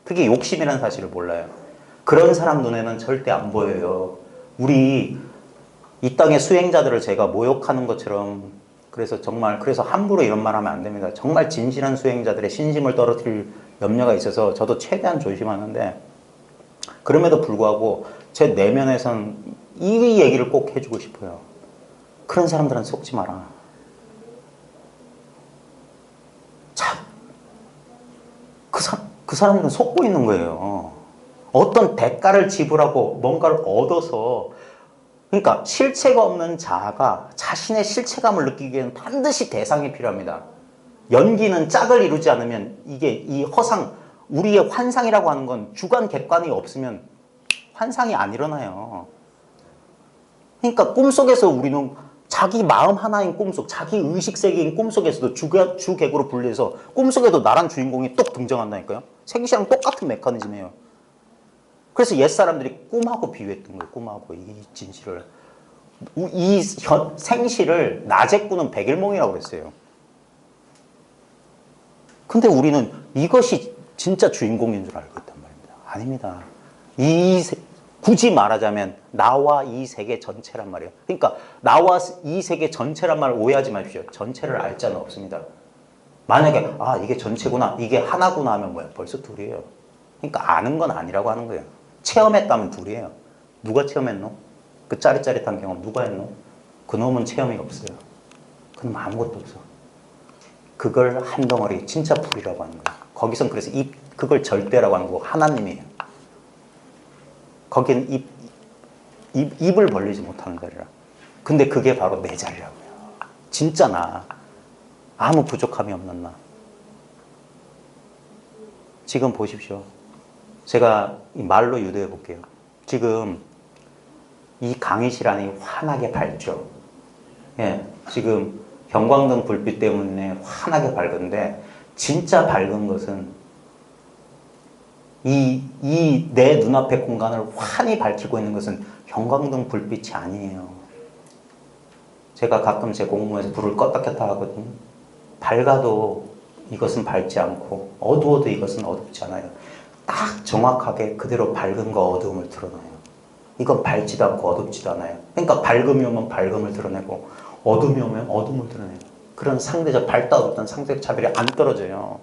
그게 욕심이라는 사실을 몰라요. 그런 사람 눈에는 절대 안 보여요. 우리 이 땅의 수행자들을 제가 모욕하는 것처럼 그래서 함부로 이런 말 하면 안 됩니다. 정말 진실한 수행자들의 신심을 떨어뜨릴 염려가 있어서 저도 최대한 조심하는데 그럼에도 불구하고 제 내면에선 이 얘기를 꼭 해주고 싶어요. 그런 사람들은 속지 마라. 참, 그 그 사람들은 속고 있는 거예요. 어떤 대가를 지불하고 뭔가를 얻어서, 그러니까 실체가 없는 자아가 자신의 실체감을 느끼기에는 반드시 대상이 필요합니다. 연기는 짝을 이루지 않으면 이게 이 허상, 우리의 환상이라고 하는 건 주관 객관이 없으면 환상이 안 일어나요. 그러니까 꿈속에서 우리는 자기 마음 하나인 꿈속, 자기 의식 세계인 꿈속에서도 주객으로 분리해서 꿈속에도 나란 주인공이 똑 등장한다니까요. 생시랑 똑같은 메커니즘이에요. 그래서 옛사람들이 꿈하고 비유했던 거예요. 꿈하고 이 진실을. 이 생시를 낮에 꾸는 백일몽이라고 그랬어요. 근데 우리는 이것이 진짜 주인공인 줄 알고 있단 말입니다. 아닙니다. 굳이 말하자면 나와 이 세계 전체란 말이에요. 그러니까 나와 이 세계 전체란 말을 오해하지 마십시오. 전체를 알 자는 없습니다. 만약에 이게 전체구나, 이게 하나구나 하면 뭐야? 벌써 둘이에요. 그러니까 아는 건 아니라고 하는 거예요. 체험했다면 둘이에요. 누가 체험했노? 그 짜릿짜릿한 경험 누가 했노? 그놈은 체험이 없어요. 그놈 아무것도 없어. 그걸 한 덩어리 진짜 불이라고 하는 거예요. 거기선 그래서 그걸 절대라고 하는 거고 하나님이에요. 거기는 입을 벌리지 못하는 자리라. 근데 그게 바로 내 자리라고요. 진짜 나. 아무 부족함이 없는 나. 지금 보십시오. 제가 말로 유도해 볼게요. 지금 이 강의실 환하게 밝죠. 예, 지금 형광등 불빛 때문에 환하게 밝은데 진짜 밝은 것은 내 눈앞의 공간을 환히 밝히고 있는 것은 형광등 불빛이 아니에요. 제가 가끔 제 공무에서 불을 껐다 켰다 하거든요. 밝아도 이것은 밝지 않고 어두워도 이것은 어둡지 않아요. 딱 정확하게 그대로 밝은 거 어두움을 드러나요. 이건 밝지도 않고 어둡지도 않아요. 그러니까 밝음이 오면 밝음을 드러내고 어둠이 오면 어둠을 드러내요. 그런 상대적 밝다 어둡다는 상대적 차별이 안 떨어져요.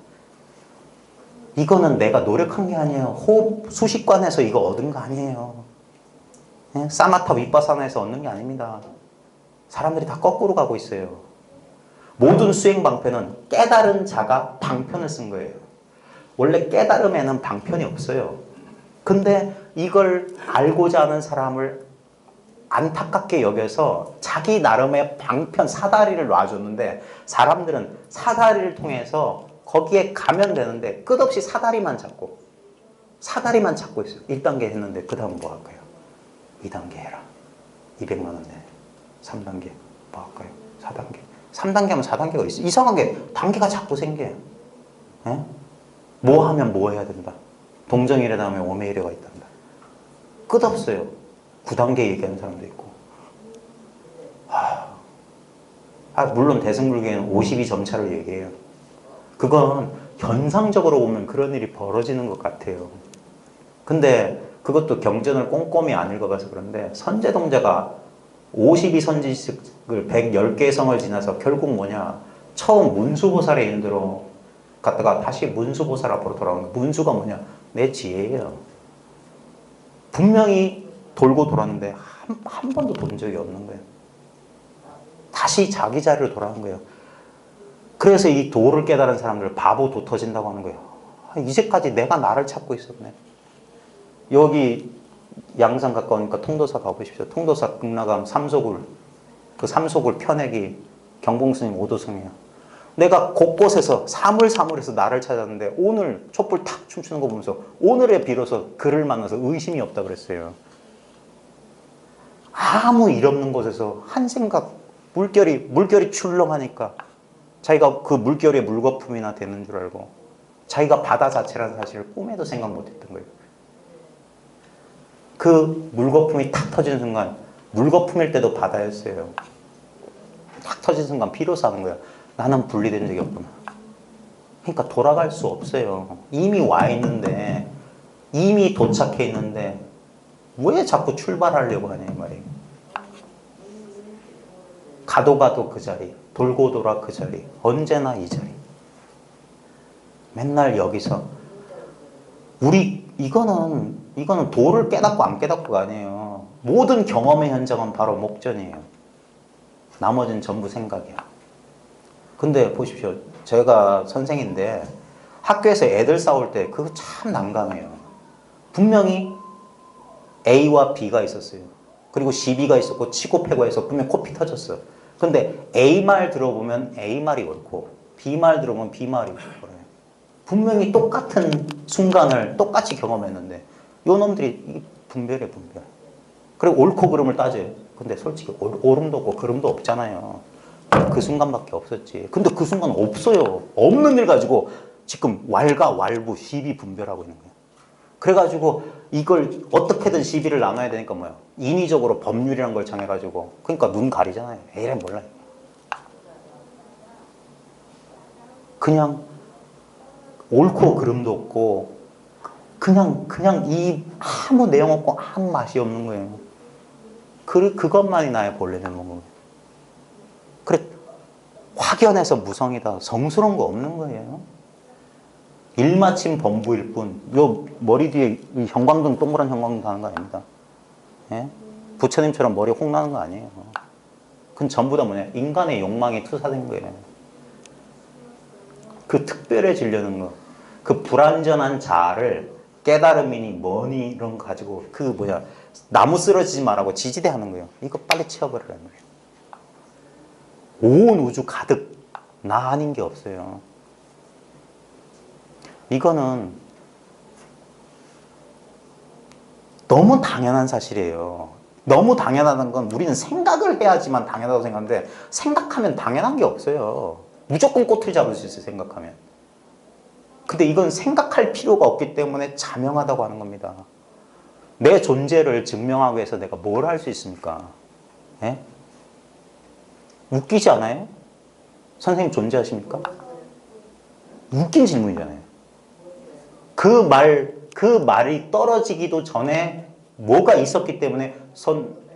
이거는 내가 노력한 게 아니에요. 호흡 수식관에서 이거 얻은 거 아니에요. 예? 사마타 윗바사나에서 얻는 게 아닙니다. 사람들이 다 거꾸로 가고 있어요. 모든 수행 방편은 깨달은 자가 방편을 쓴 거예요. 원래 깨달음에는 방편이 없어요. 근데 이걸 알고자 하는 사람을 안타깝게 여겨서 자기 나름의 방편 사다리를 놔줬는데 사람들은 사다리를 통해서 거기에 가면 되는데 끝없이 사다리만 잡고 있어요. 1단계 했는데 그 다음 뭐 할까요? 2단계 해라. 200만 원 내. 3단계 뭐 할까요? 4단계. 3단계 하면 4단계가 있어요. 이상하게 단계가 자꾸 생겨요. 예? 뭐 하면 뭐 해야 된다. 동정이래 다음에 오메이래가 있단다. 끝없어요. 9단계 얘기하는 사람도 있고. 물론 대승불교에는 52점차를 얘기해요. 그건 현상적으로 보면 그런 일이 벌어지는 것 같아요. 근데 그것도 경전을 꼼꼼히 안 읽어봐서 그런데 선제동자가 52선지식을 110개의 성을 지나서 결국 뭐냐, 처음 문수보살의 인도로 갔다가 다시 문수보살 앞으로 돌아오는 거예요. 문수가 뭐냐, 내 지혜예요. 분명히 돌고 돌았는데 한 번도 본 적이 없는 거예요. 다시 자기 자리로 돌아온 거예요. 그래서 이 도를 깨달은 사람들 바보 도 터진다고 하는 거예요. 이제까지 내가 나를 찾고 있었네. 여기 양산 가까우니까 통도사 가보십시오. 통도사 극락암 삼소굴, 그 삼소굴 편액이 경봉스님 오도성이에요. 내가 곳곳에서 사물사물에서 나를 찾았는데 오늘 촛불 탁 춤추는 거 보면서 오늘에 비로소 그를 만나서 의심이 없다 그랬어요. 아무 일 없는 곳에서 한 생각, 물결이 출렁하니까 자기가 그 물결의 물거품이나 되는 줄 알고 자기가 바다 자체라는 사실을 꿈에도 생각 못했던 거예요. 그 물거품이 탁 터진 순간, 물거품일 때도 바다였어요. 탁 터진 순간 비로소 하는 거야. 나는 분리된 적이 없구나. 그러니까 돌아갈 수 없어요. 이미 와 있는데, 이미 도착해 있는데 왜 자꾸 출발하려고 하냐 이 말이에요. 가도 그 자리, 돌고 돌아 그 자리, 언제나 이 자리. 맨날 여기서 이거는 도를 깨닫고 안 깨닫고가 아니에요. 모든 경험의 현장은 바로 목전이에요. 나머지는 전부 생각이야. 근데 보십시오. 제가 선생인데 학교에서 애들 싸울 때 그거 참 난감해요. 분명히 A와 B가 있었어요. 그리고 CB가 있었고 치고 패고 해서 분명 코피 터졌어. 근데 A 말 들어보면 A 말이 옳고 B 말 들어보면 B 말이 옳고 분명히 똑같은 순간을 똑같이 경험했는데 요 놈들이 분별해 분별. 그리고 옳고 그름을 따져요. 근데 솔직히 옳음도 없고 그름도 없잖아요. 그 순간밖에 없었지. 근데 그 순간 없어요. 없는 일 가지고 지금 왈과 왈부 시비 분별하고 있는 거예요. 그래가지고 이걸 어떻게든 시비를 나눠야 되니까 뭐야? 인위적으로 법률이란 걸 정해가지고 그러니까 눈 가리잖아요. 에이래 몰라. 그냥 옳고 그름도 없고 그냥 이 아무 내용 없고 아무 맛이 없는 거예요. 그것만이 나의 본래 면목인 거예요. 그래 확연해서 무성이다. 성스러운 거 없는 거예요. 일마침 범부일 뿐. 요 머리 뒤에 이 형광등 동그란 형광등 다는 거 아닙니다. 예? 부처님처럼 머리 홍 나는 거 아니에요. 그건 전부 다 뭐냐? 인간의 욕망이 투사된 거예요. 그 특별해지려는 거. 그 불완전한 자아를 깨달음이니 뭐니 이런 거 가지고 그 뭐냐 나무 쓰러지지 말라고 지지대 하는 거예요. 이거 빨리 치워버리라는 거예요. 온 우주 가득 나 아닌 게 없어요. 이거는 너무 당연한 사실이에요. 너무 당연하다는 건 우리는 생각을 해야지만 당연하다고 생각하는데 생각하면 당연한 게 없어요. 무조건 꼬투리 잡을 수 있어요. 생각하면. 근데 이건 생각할 필요가 없기 때문에 자명하다고 하는 겁니다. 내 존재를 증명하기 위해서 내가 뭘 할 수 있습니까? 예? 웃기지 않아요? 선생님 존재하십니까? 웃긴 질문이잖아요. 그 말이 떨어지기도 전에 뭐가 있었기 때문에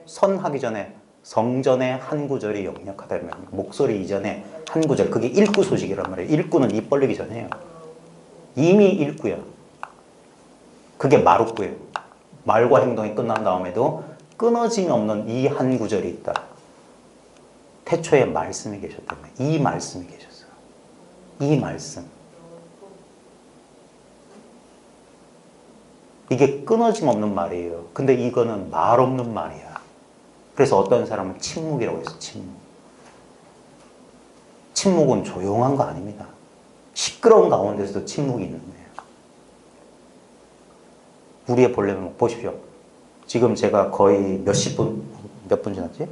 선하기 전에 성전의 한 구절이 역력하다. 목소리 이전에 한 구절. 그게 일구 소식이란 말이에요. 일구는 입 벌리기 전이에요. 이미 일구야. 그게 마루구예요. 말과 행동이 끝난 다음에도 끊어짐이 없는 이 한 구절이 있다. 태초에 말씀이 계셨다면 이 말씀이 계셨어요. 이 말씀. 이게 끊어짐 없는 말이에요. 근데 이거는 말 없는 말이야. 그래서 어떤 사람은 침묵이라고 했어. 침묵. 침묵은 조용한 거 아닙니다. 시끄러운 가운데서도 침묵이 있는 거예요. 우리의 본래 면목 보십시오. 지금 제가 거의 몇 분 지났지?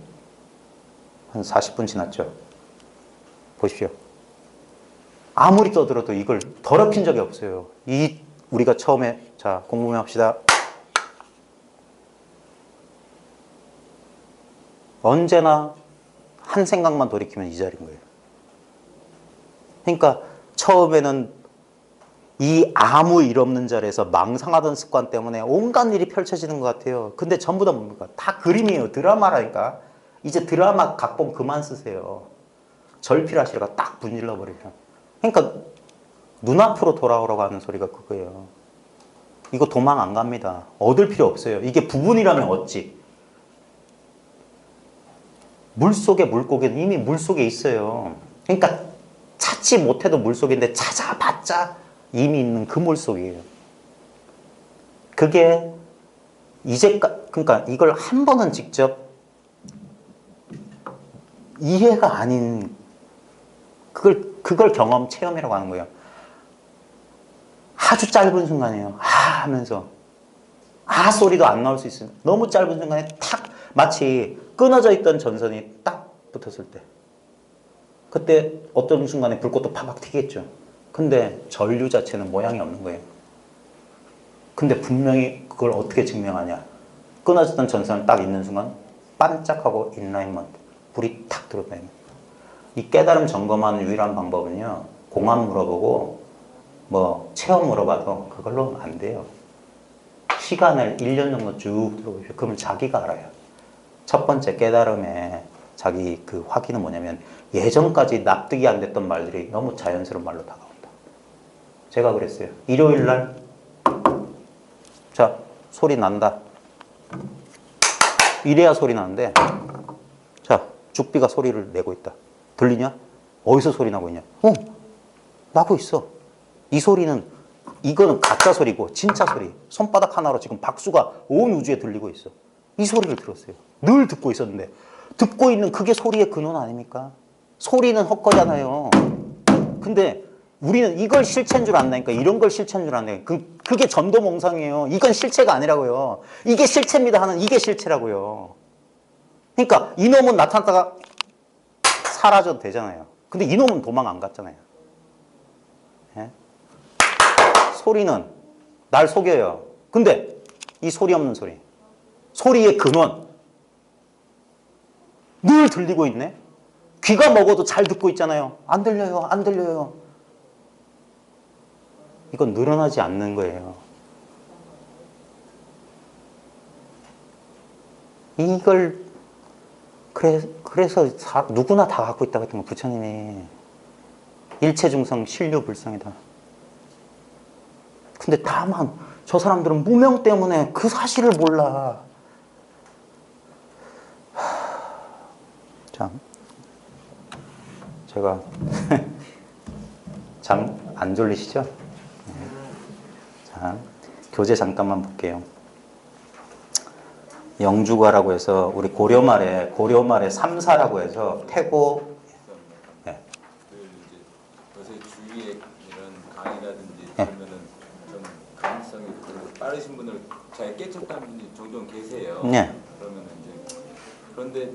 한 40분 지났죠? 보십시오. 아무리 떠들어도 이걸 더럽힌 적이 없어요. 우리가 처음에 자 공부해 합시다. 언제나 한 생각만 돌이키면 이 자리인 거예요. 그러니까 처음에는 이 아무 일 없는 자리에서 망상하던 습관 때문에 온갖 일이 펼쳐지는 것 같아요. 근데 전부 다 뭡니까? 다 그림이에요. 드라마라니까. 이제 드라마 각본 그만 쓰세요. 절필하시다가 딱 분질러 버리죠. 그러니까 눈앞으로 돌아오라고 하는 소리가 그거예요. 이거 도망 안 갑니다. 얻을 필요 없어요. 이게 부분이라면 얻지. 물속에 물고기는 이미 물속에 있어요. 그러니까 찾지 못해도 물속인데 찾아봤자 이미 있는 그 물속이에요. 그게 그러니까 이걸 한 번은 직접 이해가 아닌 그걸 경험 체험이라고 하는 거예요. 아주 짧은 순간이에요. 하면서 소리도 안 나올 수 있어요. 너무 짧은 순간에 탁 마치 끊어져 있던 전선이 딱 붙었을 때 그때 어떤 순간에 불꽃도 팍팍 튀겠죠. 근데 전류 자체는 모양이 없는 거예요. 근데 분명히 그걸 어떻게 증명하냐. 끊어졌던 전선을 딱 있는 순간 반짝하고 인라인먼트 불이 탁 들어다니는. 이 깨달음 점검하는 유일한 방법은요. 공안 물어보고 뭐 체험 물어봐도 그걸로 안 돼요. 시간을 1년 정도 쭉 들어보십시오. 그러면 자기가 알아요. 첫 번째 깨달음에 자기 그 확인은 뭐냐면 예전까지 납득이 안 됐던 말들이 너무 자연스러운 말로 다가온다. 제가 그랬어요. 일요일 날 자 소리 난다. 이래야 소리 나는데 자 죽비가 소리를 내고 있다. 들리냐? 어디서 소리 나고 있냐? 나고 있어. 이 소리는 이거는 가짜 소리고 진짜 소리. 손바닥 하나로 지금 박수가 온 우주에 들리고 있어. 이 소리를 들었어요. 늘 듣고 있었는데 듣고 있는 그게 소리의 근원 아닙니까? 소리는 헛거잖아요. 근데 우리는 이걸 실체인 줄 안다니까. 이런 걸 실체인 줄 안다니까. 그게 전도몽상이에요. 이건 실체가 아니라고요. 이게 실체입니다 하는 이게 실체라고요. 그러니까 이놈은 나타났다가 사라져도 되잖아요. 근데 이놈은 도망 안 갔잖아요. 예? 소리는 날 속여요. 근데 이 소리 없는 소리. 소리의 근원. 늘 들리고 있네. 귀가 먹어도 잘 듣고 있잖아요. 안 들려요. 안 들려요. 이건 늘어나지 않는 거예요. 이걸 그래서 누구나 다 갖고 있다고 했던 거 부처님이 일체중성 신류불성이다. 근데 다만 저 사람들은 무명 때문에 그 사실을 몰라. 참 제가 잠 안 졸리시죠? 네. 자, 교재 잠깐만 볼게요. 영주과라고 해서 우리 고려말에 삼사라고 해서 태고 네. 요새 주위에 이런 강의라든지 네. 들으면은 좀 감성이 빠르신 분들 잘 깨쳤다는 분이 종종 계세요. 네. 그러면은 이제 그런데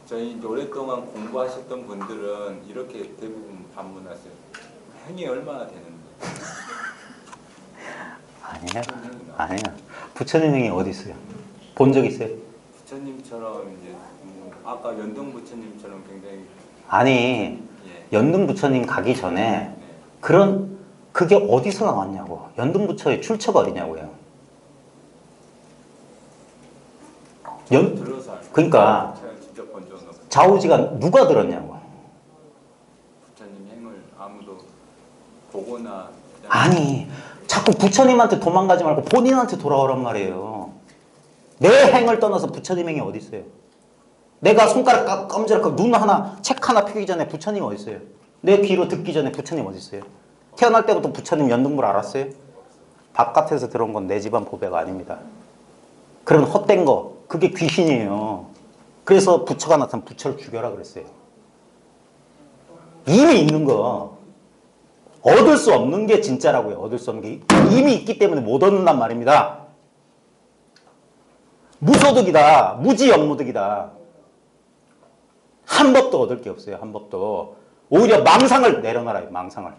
저희 이제 오랫동안 공부하셨던 분들은 이렇게 대부분 반문하세요. 행이 얼마나 되는데? 아니야. 부처님 행이 어디 있어요? 본 적 있어요? 부처님처럼 이제 아까 연동 부처님처럼 굉장히 아니 예. 연등 부처님 가기 전에 네. 그게 어디서 나왔냐고. 연등 부처의 출처가 어디냐고요. 들어서 알고. 그러니까 제가 직접 본 적은 없어요. 좌우지가 누가 들었냐고. 부처님 행을 아무도 보거나 그냥 아니 자꾸 부처님한테 도망가지 말고 본인한테 돌아오란 말이에요. 내 행을 떠나서 부처님 행이 어디 있어요? 내가 손가락 껌질하고 눈 하나 책 하나 펴기 전에 부처님 어디 있어요? 내 귀로 듣기 전에 부처님 어디 있어요? 태어날 때부터 부처님 연등물 알았어요? 바깥에서 들어온 건 내 집안 보배가 아닙니다. 그런 헛된 거 그게 귀신이에요. 그래서 부처가 나타나면 부처를 죽여라 그랬어요. 이미 있는 거 얻을 수 없는 게 진짜라고요. 얻을 수 없는 게 이미 있기 때문에 못 얻는단 말입니다. 무소득이다. 무지영무득이다. 한 법도 얻을 게 없어요. 한 법도. 오히려 망상을 내려놔라요. 망상을.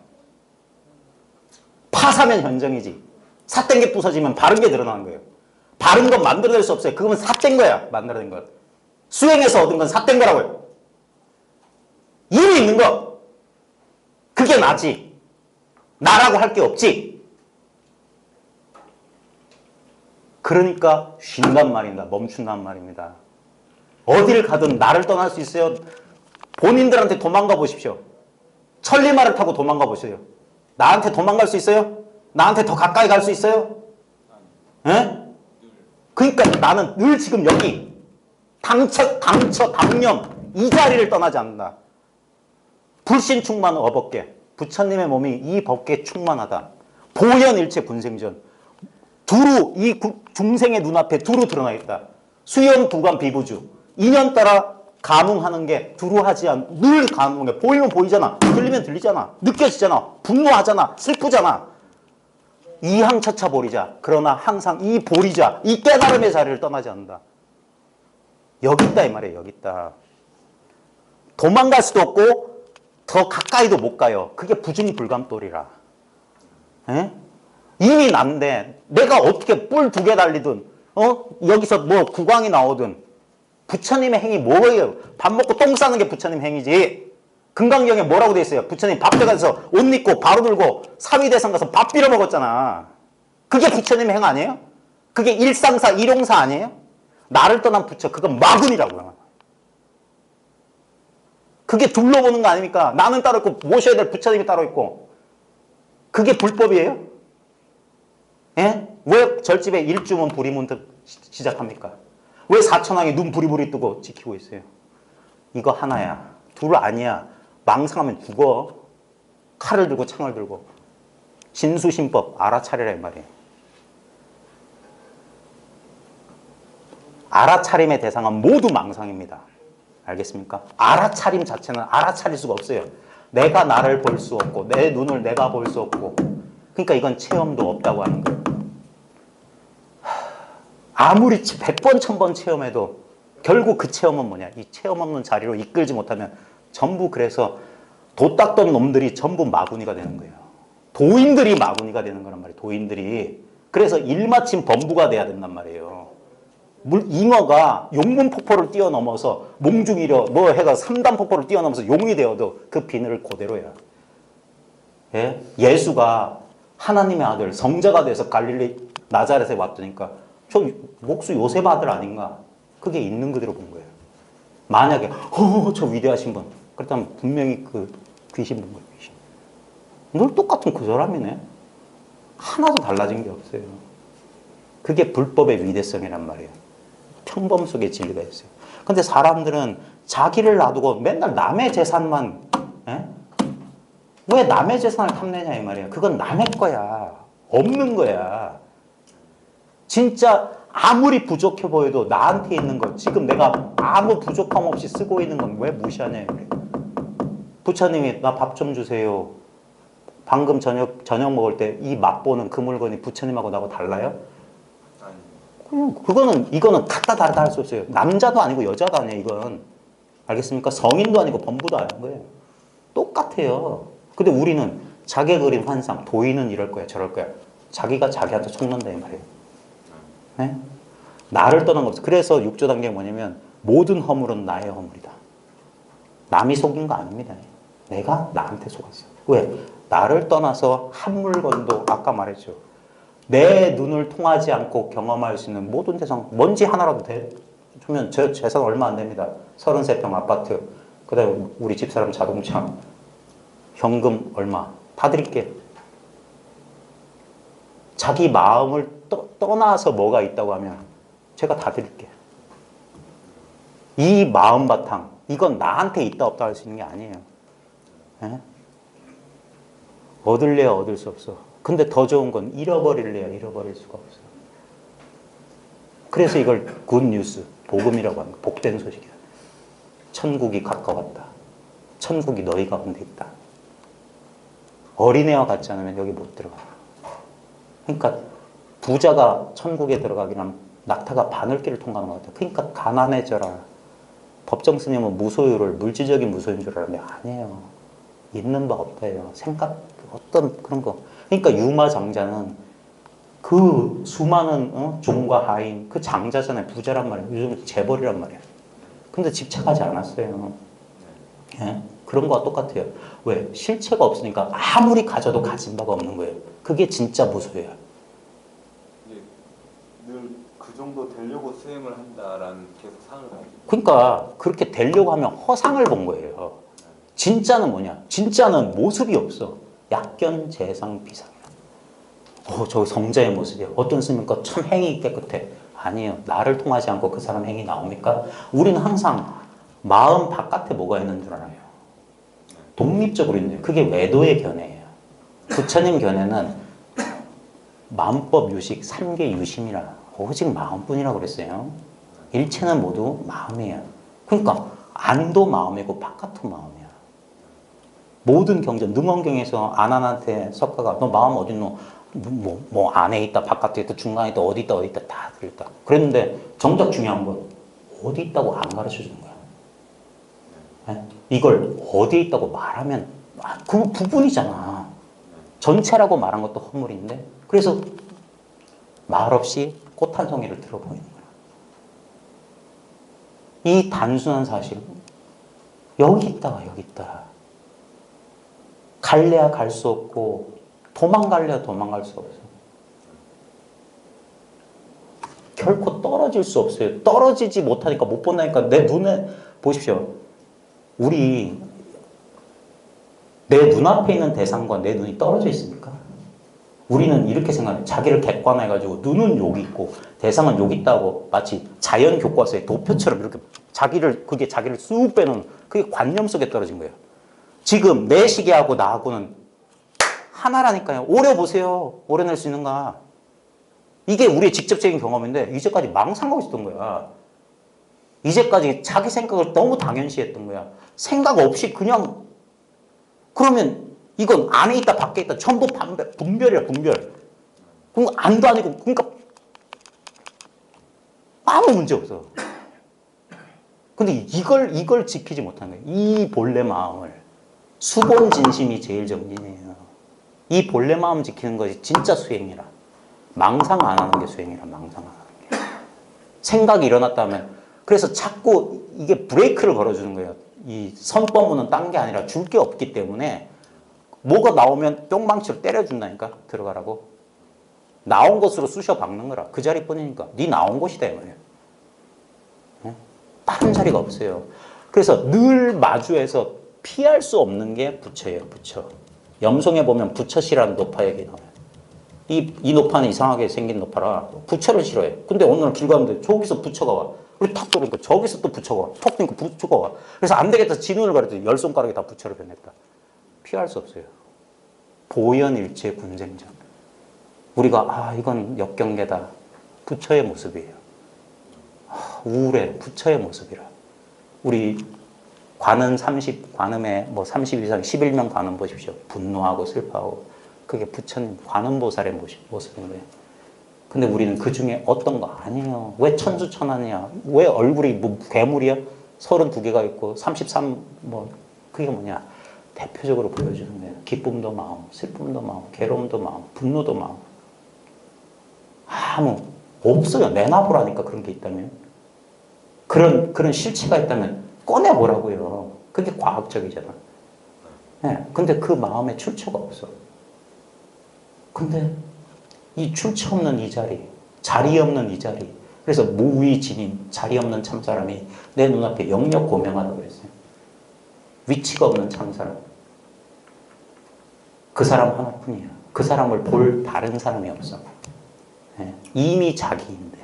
파사면 현정이지. 삿된 게 부서지면 바른 게 늘어나는 거예요. 바른 건 만들어낼 수 없어요. 그건 삿된 거야. 만들어낸 것. 수행해서 얻은 건 삿된 거라고요. 이미 있는 거. 그게 나지. 나라고 할 게 없지. 그러니까 쉰단 말입니다. 멈춘단 말입니다. 어디를 가든 나를 떠날 수 있어요. 본인들한테 도망가 보십시오. 천리마를 타고 도망가 보세요. 나한테 도망갈 수 있어요? 나한테 더 가까이 갈 수 있어요? 에? 그러니까 나는 늘 지금 여기 당념 이 자리를 떠나지 않는다. 불신충만 어법계. 부처님의 몸이 이 법계에 충만하다. 보현일체 분생전. 두루 이 중생의 눈앞에 두루 드러나 있다. 수영 두관 비부주. 인연 따라 감응하는 게 두루하지 않. 늘 감응해. 보이면 보이잖아. 들리면 들리잖아. 느껴지잖아. 분노하잖아. 슬프잖아. 이항처차 보리자. 그러나 항상 이 보리자, 이 깨달음의 자리를 떠나지 않는다. 여기 있다 이 말이에요. 여기 있다. 도망갈 수도 없고 더 가까이도 못 가요. 그게 부증불감돌이라. 에? 이미 난데 내가 어떻게 뿔 2개 달리든 여기서 뭐 구광이 나오든 부처님의 행위 뭐예요? 밥 먹고 똥 싸는 게 부처님 행위지. 금강경에 뭐라고 돼 있어요? 부처님 밥때 가서 옷 입고 바로 들고 사위대상 가서 밥 빌어 먹었잖아. 그게 부처님의 행 아니에요? 그게 일상사 일용사 아니에요? 나를 떠난 부처 그건 마군이라고요. 그게 둘러보는 거 아닙니까? 나는 따로 있고 모셔야 될 부처님이 따로 있고. 그게 불법이에요? 예? 왜 절집에 일주문 부리문득 시작합니까? 왜 사천왕이 눈 부리부리 뜨고 지키고 있어요? 이거 하나야. 둘 아니야. 망상하면 죽어. 칼을 들고 창을 들고. 신수신법 알아차리라 이 말이에요. 알아차림의 대상은 모두 망상입니다. 알겠습니까? 알아차림 자체는 알아차릴 수가 없어요. 내가 나를 볼 수 없고 내 눈을 내가 볼 수 없고 그러니까 이건 체험도 없다고 하는 거예요. 아무리 100번 1000번 체험해도 결국 그 체험은 뭐냐? 이 체험 없는 자리로 이끌지 못하면 전부 그래서 도 닦던 놈들이 전부 마구니가 되는 거예요. 도인들이 마구니가 되는 거란 말이에요. 도인들이. 그래서 일마침 범부가 돼야 된단 말이에요. 잉어가 용문 폭포를 뛰어넘어서 몽중이려 뭐 해가 3단 폭포를 뛰어넘어서 용이 되어도 그 비늘을 그대로야. 예? 예수가 하나님의 아들 성자가 돼서 갈릴리 나자렛에 왔다니까 저 목수 요셉 아들 아닌가? 그게 있는 그대로 본 거예요. 만약에 저 위대하신 분 그렇다면 분명히 그 귀신 본 거예요. 귀신. 늘 똑같은 그 사람이네. 하나도 달라진 게 없어요. 그게 불법의 위대성이란 말이에요. 평범 속에 진리가 있어요. 근데 사람들은 자기를 놔두고 맨날 남의 재산만 에? 왜 남의 재산을 탐내냐 이 말이에요. 그건 남의 거야. 없는 거야. 진짜 아무리 부족해 보여도 나한테 있는 거 지금 내가 아무 부족함 없이 쓰고 있는 건 왜 무시하냐 이 말이에요. 부처님이 나 밥 좀 주세요. 방금 저녁 먹을 때 이 맛보는 그 물건이 부처님하고 나하고 달라요? 이거는 같다 다르다 할 수 없어요. 남자도 아니고 여자도 아니에요, 이건. 알겠습니까? 성인도 아니고 범부도 아닌 거예요. 똑같아요. 근데 우리는 자기 그린 환상, 도인은 이럴 거야, 저럴 거야. 자기가 자기한테 속는다, 이 말이에요. 네? 나를 떠난 거 없어. 그래서 6조 단계가 뭐냐면, 모든 허물은 나의 허물이다. 남이 속인 거 아닙니다. 내가 나한테 속았어요. 왜? 나를 떠나서 한 물건도, 아까 말했죠. 내 눈을 통하지 않고 경험할 수 있는 모든 재산, 먼지 하나라도 주면 저 재산 얼마 안 됩니다. 33평 아파트, 그 다음에 우리 집사람 자동차, 현금 얼마 다 드릴게요. 자기 마음을 떠나서 뭐가 있다고 하면 제가 다 드릴게요. 이 마음 바탕, 이건 나한테 있다 없다 할 수 있는 게 아니에요. 에? 얻을래야 얻을 수 없어. 근데 더 좋은 건 잃어버릴래야 잃어버릴 수가 없어. 그래서 이걸 굿뉴스, 복음이라고 하는 거야. 복된 소식이야. 천국이 가까웠다. 천국이 너희 가운데 있다. 어린애와 같지 않으면 여기 못 들어가. 그러니까 부자가 천국에 들어가긴 하면 낙타가 바늘길을 통과하는 것 같아. 그러니까 가난해져라. 법정 스님은 무소유를 물질적인 무소유인 줄 알았는데 아니에요. 있는 바 없다예요. 생각, 어떤 그런 거. 그러니까 유마장자는 그 수많은 종과 하인, 그 장자잖아요. 부자란 말이에요. 요즘 재벌이란 말이에요. 근데 집착하지 않았어요. 예? 그런 거와 똑같아요. 왜? 실체가 없으니까 아무리 가져도 가진 바가 없는 거예요. 그게 진짜 무소유야. 늘 그 정도 되려고 수행을 한다라는 계속 상을 가지고. 그러니까 그렇게 되려고 하면 허상을 본 거예요. 진짜는 뭐냐? 진짜는 모습이 없어. 약견, 재상, 비상이야. 저 성자의 모습이야. 어떤 스님과 참 행이 깨끗해. 아니에요. 나를 통하지 않고 그 사람 행이 나옵니까? 우리는 항상 마음 바깥에 뭐가 있는 줄 알아요. 독립적으로 있는. 그게 외도의 견해예요. 부처님 견해는 마음법 유식, 삼계 유심이라. 오직 마음뿐이라고 그랬어요. 일체는 모두 마음이에요. 그러니까 안도 마음이고 바깥도 마음이야. 모든 경전, 능원경에서 아난한테 석가가 너 마음 어딨노? 뭐 안에 있다, 바깥에 있다, 중간에 있다, 어디 있다, 어디 있다 다 들었다. 그랬는데 정작 중요한 건 어디 있다고 안 가르쳐 주는 거야. 네? 이걸 어디에 있다고 말하면 그 부분이잖아. 전체라고 말한 것도 허물인데 그래서 말없이 꽃 한 송이를 들어보이는 거야. 이 단순한 사실은 여기 있다, 여기 있다. 갈래야 갈 수 없고 도망갈래야 도망갈 수 없어. 결코 떨어질 수 없어요. 떨어지지 못하니까 못 본다니까. 내 눈에 보십시오. 우리 내 눈앞에 있는 대상과 내 눈이 떨어져 있습니까? 우리는 이렇게 생각해요. 자기를 객관해가지고 눈은 여기 있고 대상은 여기 있다고 마치 자연 교과서의 도표처럼 이렇게 그게 자기를 쑥 빼놓은 그게 관념 속에 떨어진 거예요. 지금 내 시계하고 나하고는 하나라니까요. 오려보세요. 오려낼 수 있는가. 이게 우리의 직접적인 경험인데 이제까지 망상하고 있었던 거야. 이제까지 자기 생각을 너무 당연시했던 거야. 생각 없이 그냥 그러면 이건 안에 있다 밖에 있다 전부 분별이야 분별. 그럼 안도 아니고 그러니까 아무 문제 없어. 근데 이걸 지키지 못하는 거예요. 이 본래 마음을. 수본 진심이 제일 정진이에요. 이 본래 마음 지키는 것이 진짜 수행이라. 망상 안 하는 게 수행이라. 망상 안 하는 게. 생각이 일어났다면 그래서 자꾸 이게 브레이크를 걸어주는 거예요. 이 선법문은 딴 게 아니라 줄 게 없기 때문에 뭐가 나오면 뿅망치로 때려준다니까. 들어가라고. 나온 것으로 쑤셔 박는 거라. 그 자리뿐이니까. 네 나온 곳이다 이 말이에요. 다른 자리가 없어요. 그래서 늘 마주해서 피할 수 없는 게 부처예요. 부처. 염송에 보면 부처시라는 노파 얘기 나와요. 이 노파는 이상하게 생긴 노파라 부처를 싫어해. 근데 어느 날 길 가는데 저기서 부처가 와. 우리 탁 돌으니까 저기서 또 부처가 와. 턱 보니까 부처가 와. 그래서 안 되겠다. 진운을 가렸더니 10손가락이 다 부처로 변했다. 피할 수 없어요. 보현일체 군생전. 우리가 이건 역경계다. 부처의 모습이에요. 우울해. 부처의 모습이라. 우리 관음 30, 관음에 뭐 30 이상 11명 관음 보십시오. 분노하고 슬퍼하고. 그게 부처님 관음보살의 모습인 거예요. 근데 우리는 그 중에 어떤 거 아니에요. 왜 천수천안이야? 왜 얼굴이 뭐 괴물이야? 32개가 있고 33 뭐 그게 뭐냐? 대표적으로 보여주는 거예요. 기쁨도 마음, 슬픔도 마음, 괴로움도 마음, 분노도 마음. 아무 없어요. 내놔보라니까 그런 게 있다면. 그런 실체가 있다면 꺼내보라고요. 그게 과학적이잖아. 네, 근데 그 마음에 출처가 없어. 근데 이 출처 없는 이 자리 없는 이 자리. 그래서 무위진인 자리 없는 참사람이 내 눈앞에 영역 고명하다고 그랬어요. 위치가 없는 참사람. 그 사람 하나뿐이야. 그 사람을 볼 다른 사람이 없어. 네, 이미 자기인데.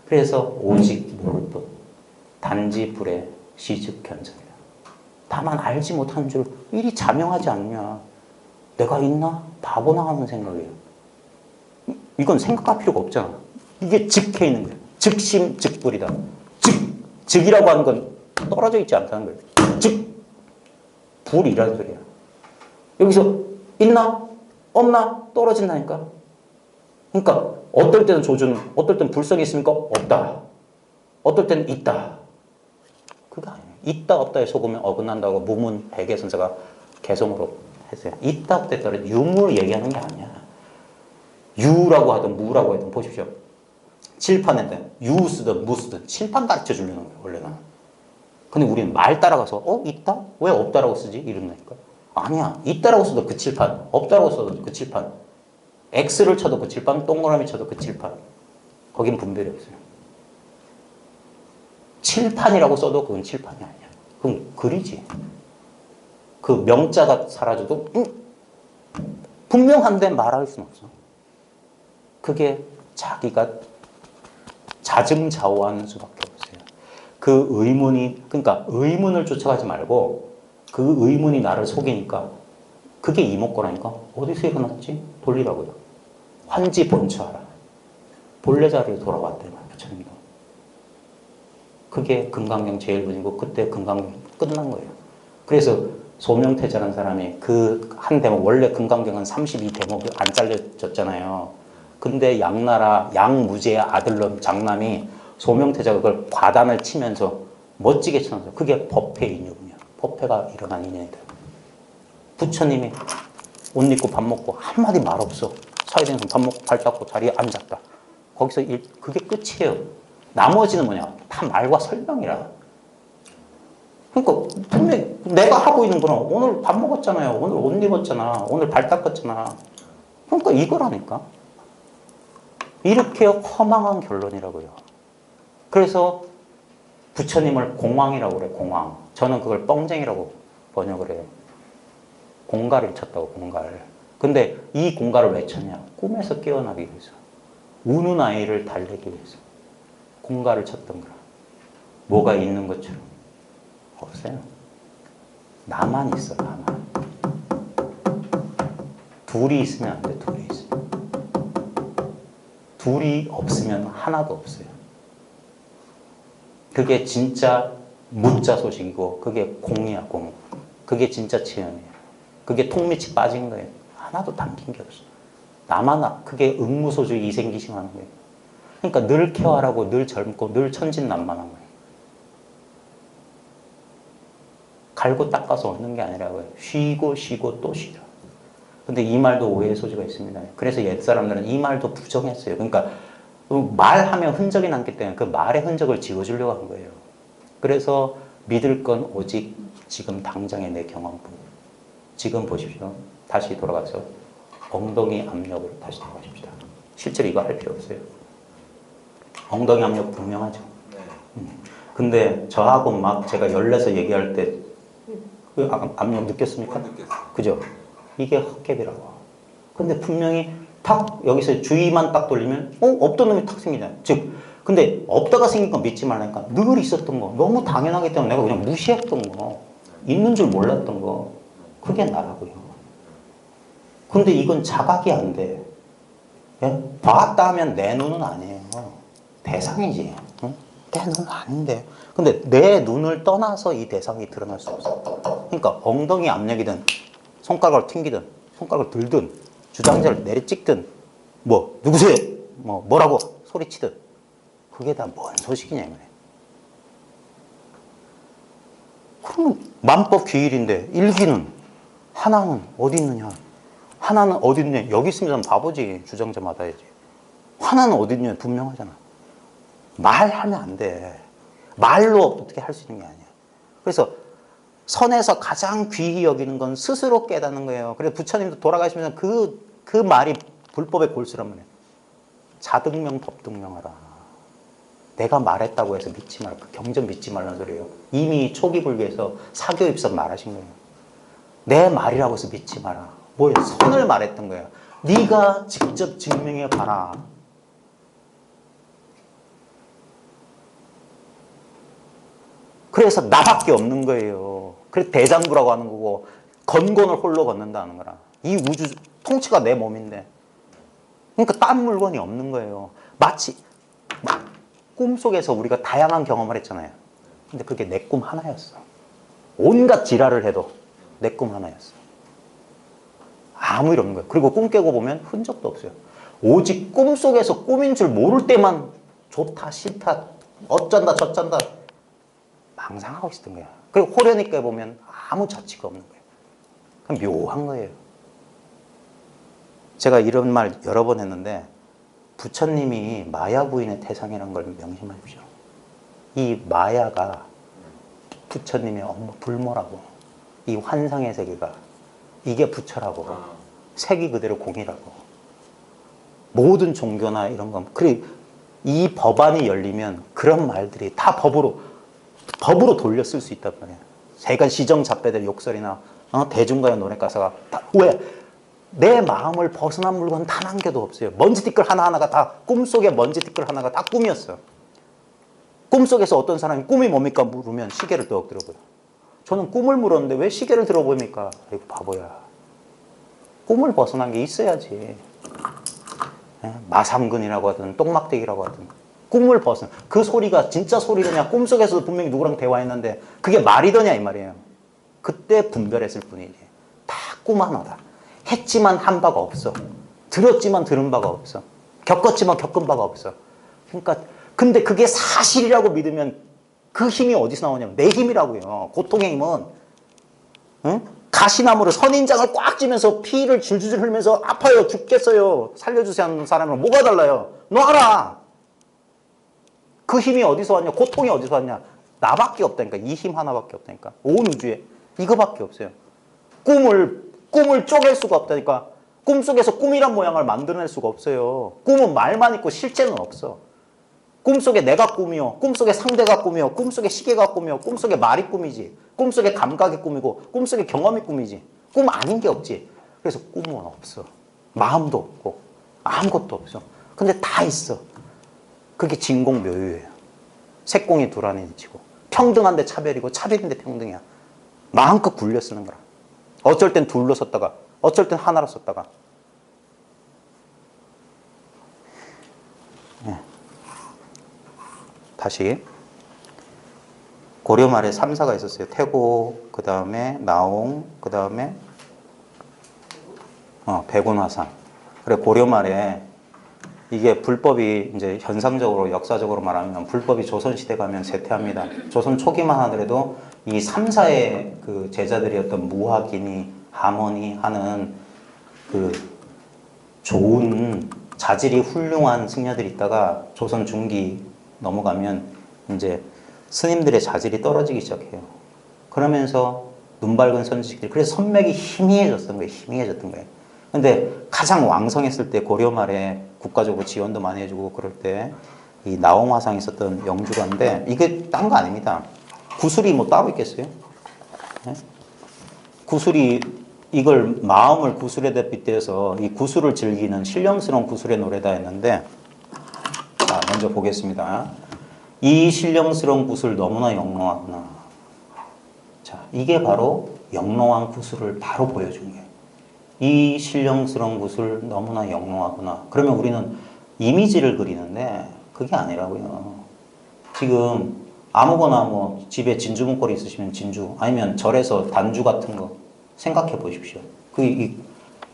그래서 오직 모를 뿐. 단지 불에 시즉 견성이다. 다만 알지 못하는 줄 이리 자명하지 않냐. 내가 있나? 바보나 하는 생각이에요. 이건 생각할 필요가 없잖아. 이게 즉해 있는 거예요. 즉심 즉불이다. 즉이라고 하는 건 떨어져 있지 않다는 거예요. 불이라는 소리야. 여기서 있나? 없나? 떨어진다니까. 그러니까 어떨 때는 조준, 어떨 때는 불성이 있습니까? 없다. 어떨 때는 있다. 그거 아니에요. 있다 없다에 속으면 어긋난다고 무문 백의 선생가 개성으로 했어요. 있다 없다에 따라 유무를 얘기하는 게 아니야. 유라고 하든 무라고 하든 보십시오. 칠판에는 유 쓰든 무 쓰든 칠판 가르쳐 주려는 거예요. 원래는. 근데 우리는 말 따라가서 있다? 왜 없다라고 쓰지? 이런다니까. 아니야. 있다라고 써도 그 칠판, 없다라고 써도 그 칠판. X를 쳐도 그 칠판, 동그라미 쳐도 그 칠판. 거긴 분별이 없어요. 칠판이라고 써도 그건 칠판이 아니야. 그럼 글이지. 그 명자가 사라져도 분명한데 말할 수는 없어. 그게 자기가 자증자오하는 수밖에 없어요. 그 의문이, 그러니까 의문을 쫓아가지 말고 그 의문이 나를 속이니까 그게 이목구라니까. 어디서 얘가 났지? 돌리라고요. 환지 본처하라. 본래 자리로 돌아왔대요. 부처님도. 그게 금강경 제일분이고 그때 금강경 끝난 거예요. 그래서 소명태자라는 사람이 그 한 대목, 원래 금강경은 32대목이 안 잘려졌잖아요. 근데 양나라 양무제의 아들놈 장남이 소명태자가 그걸 과단을 치면서 멋지게 쳐놨어요. 그게 법회 인유군이야. 법회가 일어난 인연이다. 부처님이 옷 입고 밥 먹고 한마디 말 없어. 사회대에서 밥 먹고 발 잡고 자리에 앉았다. 거기서 그게 끝이에요. 나머지는 뭐냐? 다 말과 설명이라. 그러니까 분명히 내가 하고 있는 거는 오늘 밥 먹었잖아요. 오늘 옷 입었잖아. 오늘 발 닦았잖아. 그러니까 이거라니까. 이렇게 허망한 결론이라고요. 그래서 부처님을 공황이라고 그래. 공황. 저는 그걸 뻥쟁이라고 번역을 해요. 공갈을 쳤다고. 공갈. 근데 이 공갈을 왜 쳤냐? 꿈에서 깨어나기 위해서. 우는 아이를 달래기 위해서. 공갈을 쳤던 거라. 뭐가 있는 것처럼. 없어요. 나만 있어. 나만. 둘이 있으면 안 돼. 둘이 있으면. 둘이 없으면 하나도 없어요. 그게 진짜 무자 소식이고 그게 공이야, 공. 그게 진짜 체험이에요. 그게 톡밑이 빠진 거예요. 하나도 담긴 게 없어. 나만 그게 응무소주의 이생기심하는 거예요. 그러니까 늘 케어하라고 늘 젊고 늘 천진난만한 거예요. 갈고 닦아서 얻는 게 아니라고요. 쉬고 쉬고 또 쉬라. 근데 이 말도 오해의 소지가 있습니다. 그래서 옛 사람들은 이 말도 부정했어요. 그러니까 말하면 흔적이 남기 때문에 그 말의 흔적을 지워주려고 한 거예요. 그래서 믿을 건 오직 지금 당장의 내 경험뿐. 지금 보십시오. 다시 돌아가서 엉덩이 압력으로 다시 돌아가십시다. 실제로 이거 할 필요 없어요. 엉덩이 압력 분명하죠. 근데 저하고 막 제가 열내서 얘기할 때 그 압력 느꼈습니까? 느꼈어요. 그죠? 이게 헛개비라고. 근데 분명히 탁 여기서 주의만 딱 돌리면 없던 놈이 탁 생기잖아요. 즉 근데 없다가 생긴 건 믿지 말라니까. 늘 있었던 거 너무 당연하기 때문에 내가 그냥 무시했던 거 있는 줄 몰랐던 거 그게 나라고요. 근데 이건 자각이 안 돼. 예? 봤다 하면 내 눈은 아니에요. 대상이지. 응? 내 눈은 아닌데. 근데 내 눈을 떠나서 이 대상이 드러날 수 없어. 그러니까 엉덩이 압력이든 손가락을 튕기든 손가락을 들든 주장자를 내리찍든 뭐 누구세요? 뭐라고 소리치든 그게 다 뭔 소식이냐 이거예요. 그러면 만법 귀일인데 일기는 하나는 어디 있느냐? 하나는 어디 있느냐? 여기 있으면 바보지. 주장자 받아야지. 하나는 어디 있느냐? 분명하잖아. 말하면 안 돼. 말로 어떻게 할 수 있는 게 아니야. 그래서 선에서 가장 귀히 여기는 건 스스로 깨닫는 거예요. 그래서 부처님도 돌아가시면서 그 말이 불법의 골수란 말이에요. 자등명 법등명하라. 내가 말했다고 해서 믿지 말라. 그 경전 믿지 말라는 소리예요. 이미 초기 불교에서 사교 입선 말하신 거예요. 내 말이라고 해서 믿지 마라. 뭐예요? 선을 말했던 거예요. 네가 직접 증명해 봐라. 그래서 나밖에 없는 거예요. 그래서 대장부라고 하는 거고 건곤을 홀로 걷는다는 거라. 이 우주 통치가 내 몸인데 그러니까 딴 물건이 없는 거예요. 마치 꿈속에서 우리가 다양한 경험을 했잖아요. 근데 그게 내 꿈 하나였어. 온갖 지랄을 해도 내 꿈 하나였어. 아무 일 없는 거예요. 그리고 꿈 깨고 보면 흔적도 없어요. 오직 꿈속에서 꿈인 줄 모를 때만 좋다 싫다 어쩐다 저쩐다 망상하고 있었던 거야. 그리고 호련히 깨보면 아무 자취가 없는 거예요. 그럼 묘한 거예요. 제가 이런 말 여러 번 했는데 부처님이 마야 부인의 태상이라는 걸 명심하십시오. 이 마야가 부처님의 불모라고. 이 환상의 세계가 이게 부처라고. 색이 그대로 공이라고. 모든 종교나 이런 건 그리고 이 법안이 열리면 그런 말들이 다 법으로 돌려 쓸 수 있단 말이에요. 세간 시정잡배들 욕설이나 대중가요 노래 가사가 다 왜? 내 마음을 벗어난 물건 단 한 개도 없어요. 먼지 티끌 하나하나가 다 꿈속에 먼지 티끌 하나가 다 꿈이었어요. 꿈속에서 어떤 사람이 꿈이 뭡니까 물으면 시계를 떡 들어보요. 저는 꿈을 물었는데 왜 시계를 들어보입니까? 아이고 바보야. 꿈을 벗어난 게 있어야지. 마삼근이라고 하든 똥막대기라고 하든 꿈을 벗은 그 소리가 진짜 소리더냐 꿈속에서도 분명히 누구랑 대화했는데 그게 말이더냐 이 말이에요. 그때 분별했을 뿐이지. 다 꿈 하나다. 했지만 한 바가 없어. 들었지만 들은 바가 없어. 겪었지만 겪은 바가 없어. 그러니까 근데 그게 사실이라고 믿으면 그 힘이 어디서 나오냐면 내 힘이라고요. 고통의 힘은 응? 가시나무를 선인장을 꽉 쥐면서 피를 줄줄줄 흘면서 아파요 죽겠어요 살려주세요 하는 사람이랑 뭐가 달라요? 놔라. 그 힘이 어디서 왔냐? 고통이 어디서 왔냐? 나밖에 없다니까. 이 힘 하나밖에 없다니까. 온 우주에 이거밖에 없어요. 꿈을 쪼갤 수가 없다니까. 꿈속에서 꿈이란 모양을 만들어낼 수가 없어요. 꿈은 말만 있고 실제는 없어. 꿈속에 내가 꿈이요. 꿈속에 상대가 꿈이요. 꿈속에 시계가 꿈이요. 꿈속에 말이 꿈이지. 꿈속에 감각이 꿈이고 꿈속에 경험이 꿈이지. 꿈 아닌 게 없지. 그래서 꿈은 없어. 마음도 없고 아무것도 없어. 근데 다 있어. 그게 진공묘유예요. 색공이 두라니 치고 평등한데 차별이고 차별인데 평등이야. 마음껏 굴려 쓰는 거라. 어쩔 땐 둘로 썼다가 어쩔 땐 하나로 썼다가 다시. 고려 말에 3사가 있었어요. 태고, 그 다음에 나옹, 그 다음에 백운화상. 그래, 고려 말에 이게 불법이 이제 현상적으로 역사적으로 말하면 불법이 조선시대 가면 쇠퇴합니다. 조선 초기만 하더라도 이 3사의 그 제자들이었던 무화기니 하모니 하는 그 좋은 자질이 훌륭한 승려들이 있다가 조선 중기 넘어가면 이제 스님들의 자질이 떨어지기 시작해요. 그러면서 눈 밝은 선지식들, 그래서 선맥이 희미해졌던 거예요. 희미해졌던 거예요. 근데 가장 왕성했을 때 고려 말에 국가적으로 지원도 많이 해주고 그럴 때 이 나홍화상이 있었던 영주가인데 이게 딴 거 아닙니다. 구슬이 뭐 따로 있겠어요? 네? 구슬이 이걸 마음을 구슬에다 빗대서 이 구슬을 즐기는 신령스러운 구슬의 노래다 했는데 자 먼저 보겠습니다. 이 신령스러운 구슬 너무나 영롱하구나. 자 이게 바로 영롱한 구슬을 바로 보여준 거예요. 이 신령스러운 구슬 너무나 영롱하구나. 그러면 우리는 이미지를 그리는데 그게 아니라고요. 지금 아무거나 뭐 집에 진주 목걸이 있으시면 진주 아니면 절에서 단주 같은 거 생각해 보십시오.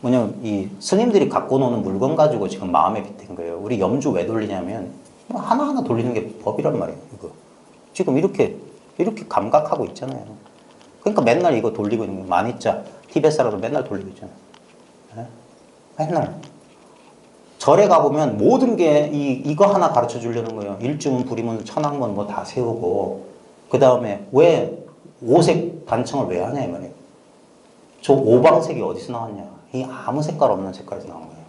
뭐냐면 이 스님들이 갖고 노는 물건 가지고 지금 마음에 빗댄 거예요. 우리 염주 왜 돌리냐면 하나하나 돌리는 게 법이란 말이에요. 이거. 지금 이렇게 감각하고 있잖아요. 그러니까 맨날 이거 돌리고 있는 거예요. 만이자 티벳 사람도 맨날 돌리고 있잖아요. 네? 맨날. 절에 가보면 모든 게 이거 하나 가르쳐 주려는 거예요. 일주문, 불이문, 천왕문 뭐 다 세우고 그 다음에 왜 오색 단청을 왜 하냐 이 말이에요. 저 오방색이 어디서 나왔냐. 이 아무 색깔 없는 색깔에서 나온 거예요.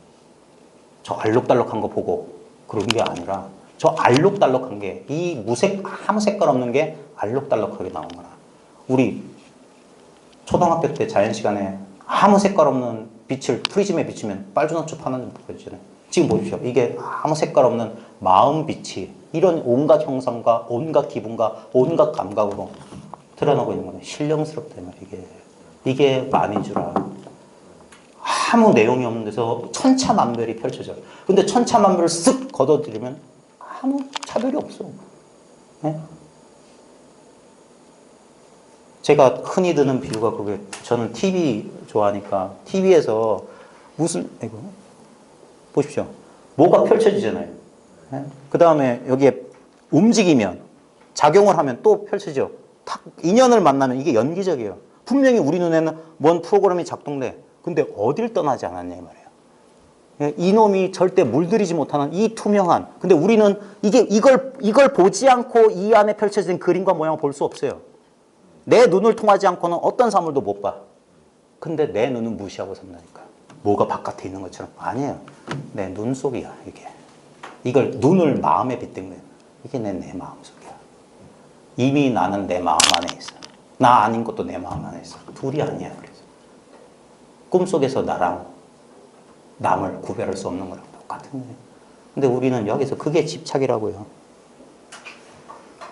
저 알록달록한 거 보고 그런 게 아니라 저 알록달록한 게 이 무색 아무 색깔 없는 게 알록달록하게 나온 거라. 우리 초등학교 때 자연 시간에 아무 색깔 없는 빛을 프리즘에 비치면 빨주노초 파는 줄 보여주잖아요. 지금 보십시오. 이게 아무 색깔 없는 마음 빛이 이런 온갖 형상과 온갖 기분과 온갖 감각으로 드러나고 있는 거예요. 신령스럽다 말이에요. 이게 만이주라. 아무 내용이 없는 데서 천차만별이 펼쳐져요. 근데 천차만별을 쓱 걷어들이면 아무 차별이 없어. 네? 제가 흔히 드는 비유가 그게 저는 TV 좋아하니까 TV에서 이거 보십시오. 뭐가 펼쳐지잖아요. 네? 그 다음에 여기에 움직이면 작용을 하면 또 펼쳐져. 탁 인연을 만나면 이게 연기적이에요. 분명히 우리 눈에는 뭔 프로그램이 작동돼. 근데 어딜 떠나지 않았냐 이 말이에요. 이놈이 절대 물들이지 못하는 이 투명한. 근데 우리는 이걸 보지 않고 이 안에 펼쳐진 그림과 모양을 볼 수 없어요. 내 눈을 통하지 않고는 어떤 사물도 못 봐. 근데 내 눈은 무시하고 산다니까. 뭐가 바깥에 있는 것처럼. 아니에요. 내 눈 속이야 이게. 이걸 눈을 마음에 빗댄 거예요. 이게 내 마음 속이야. 이미 나는 내 마음 안에 있어. 나 아닌 것도 내 마음 안에 있어. 둘이 아니야. 그래서 꿈속에서 나랑 남을 구별할 수 없는 거랑 똑같은 거예요. 근데 우리는 여기서 그게 집착이라고요.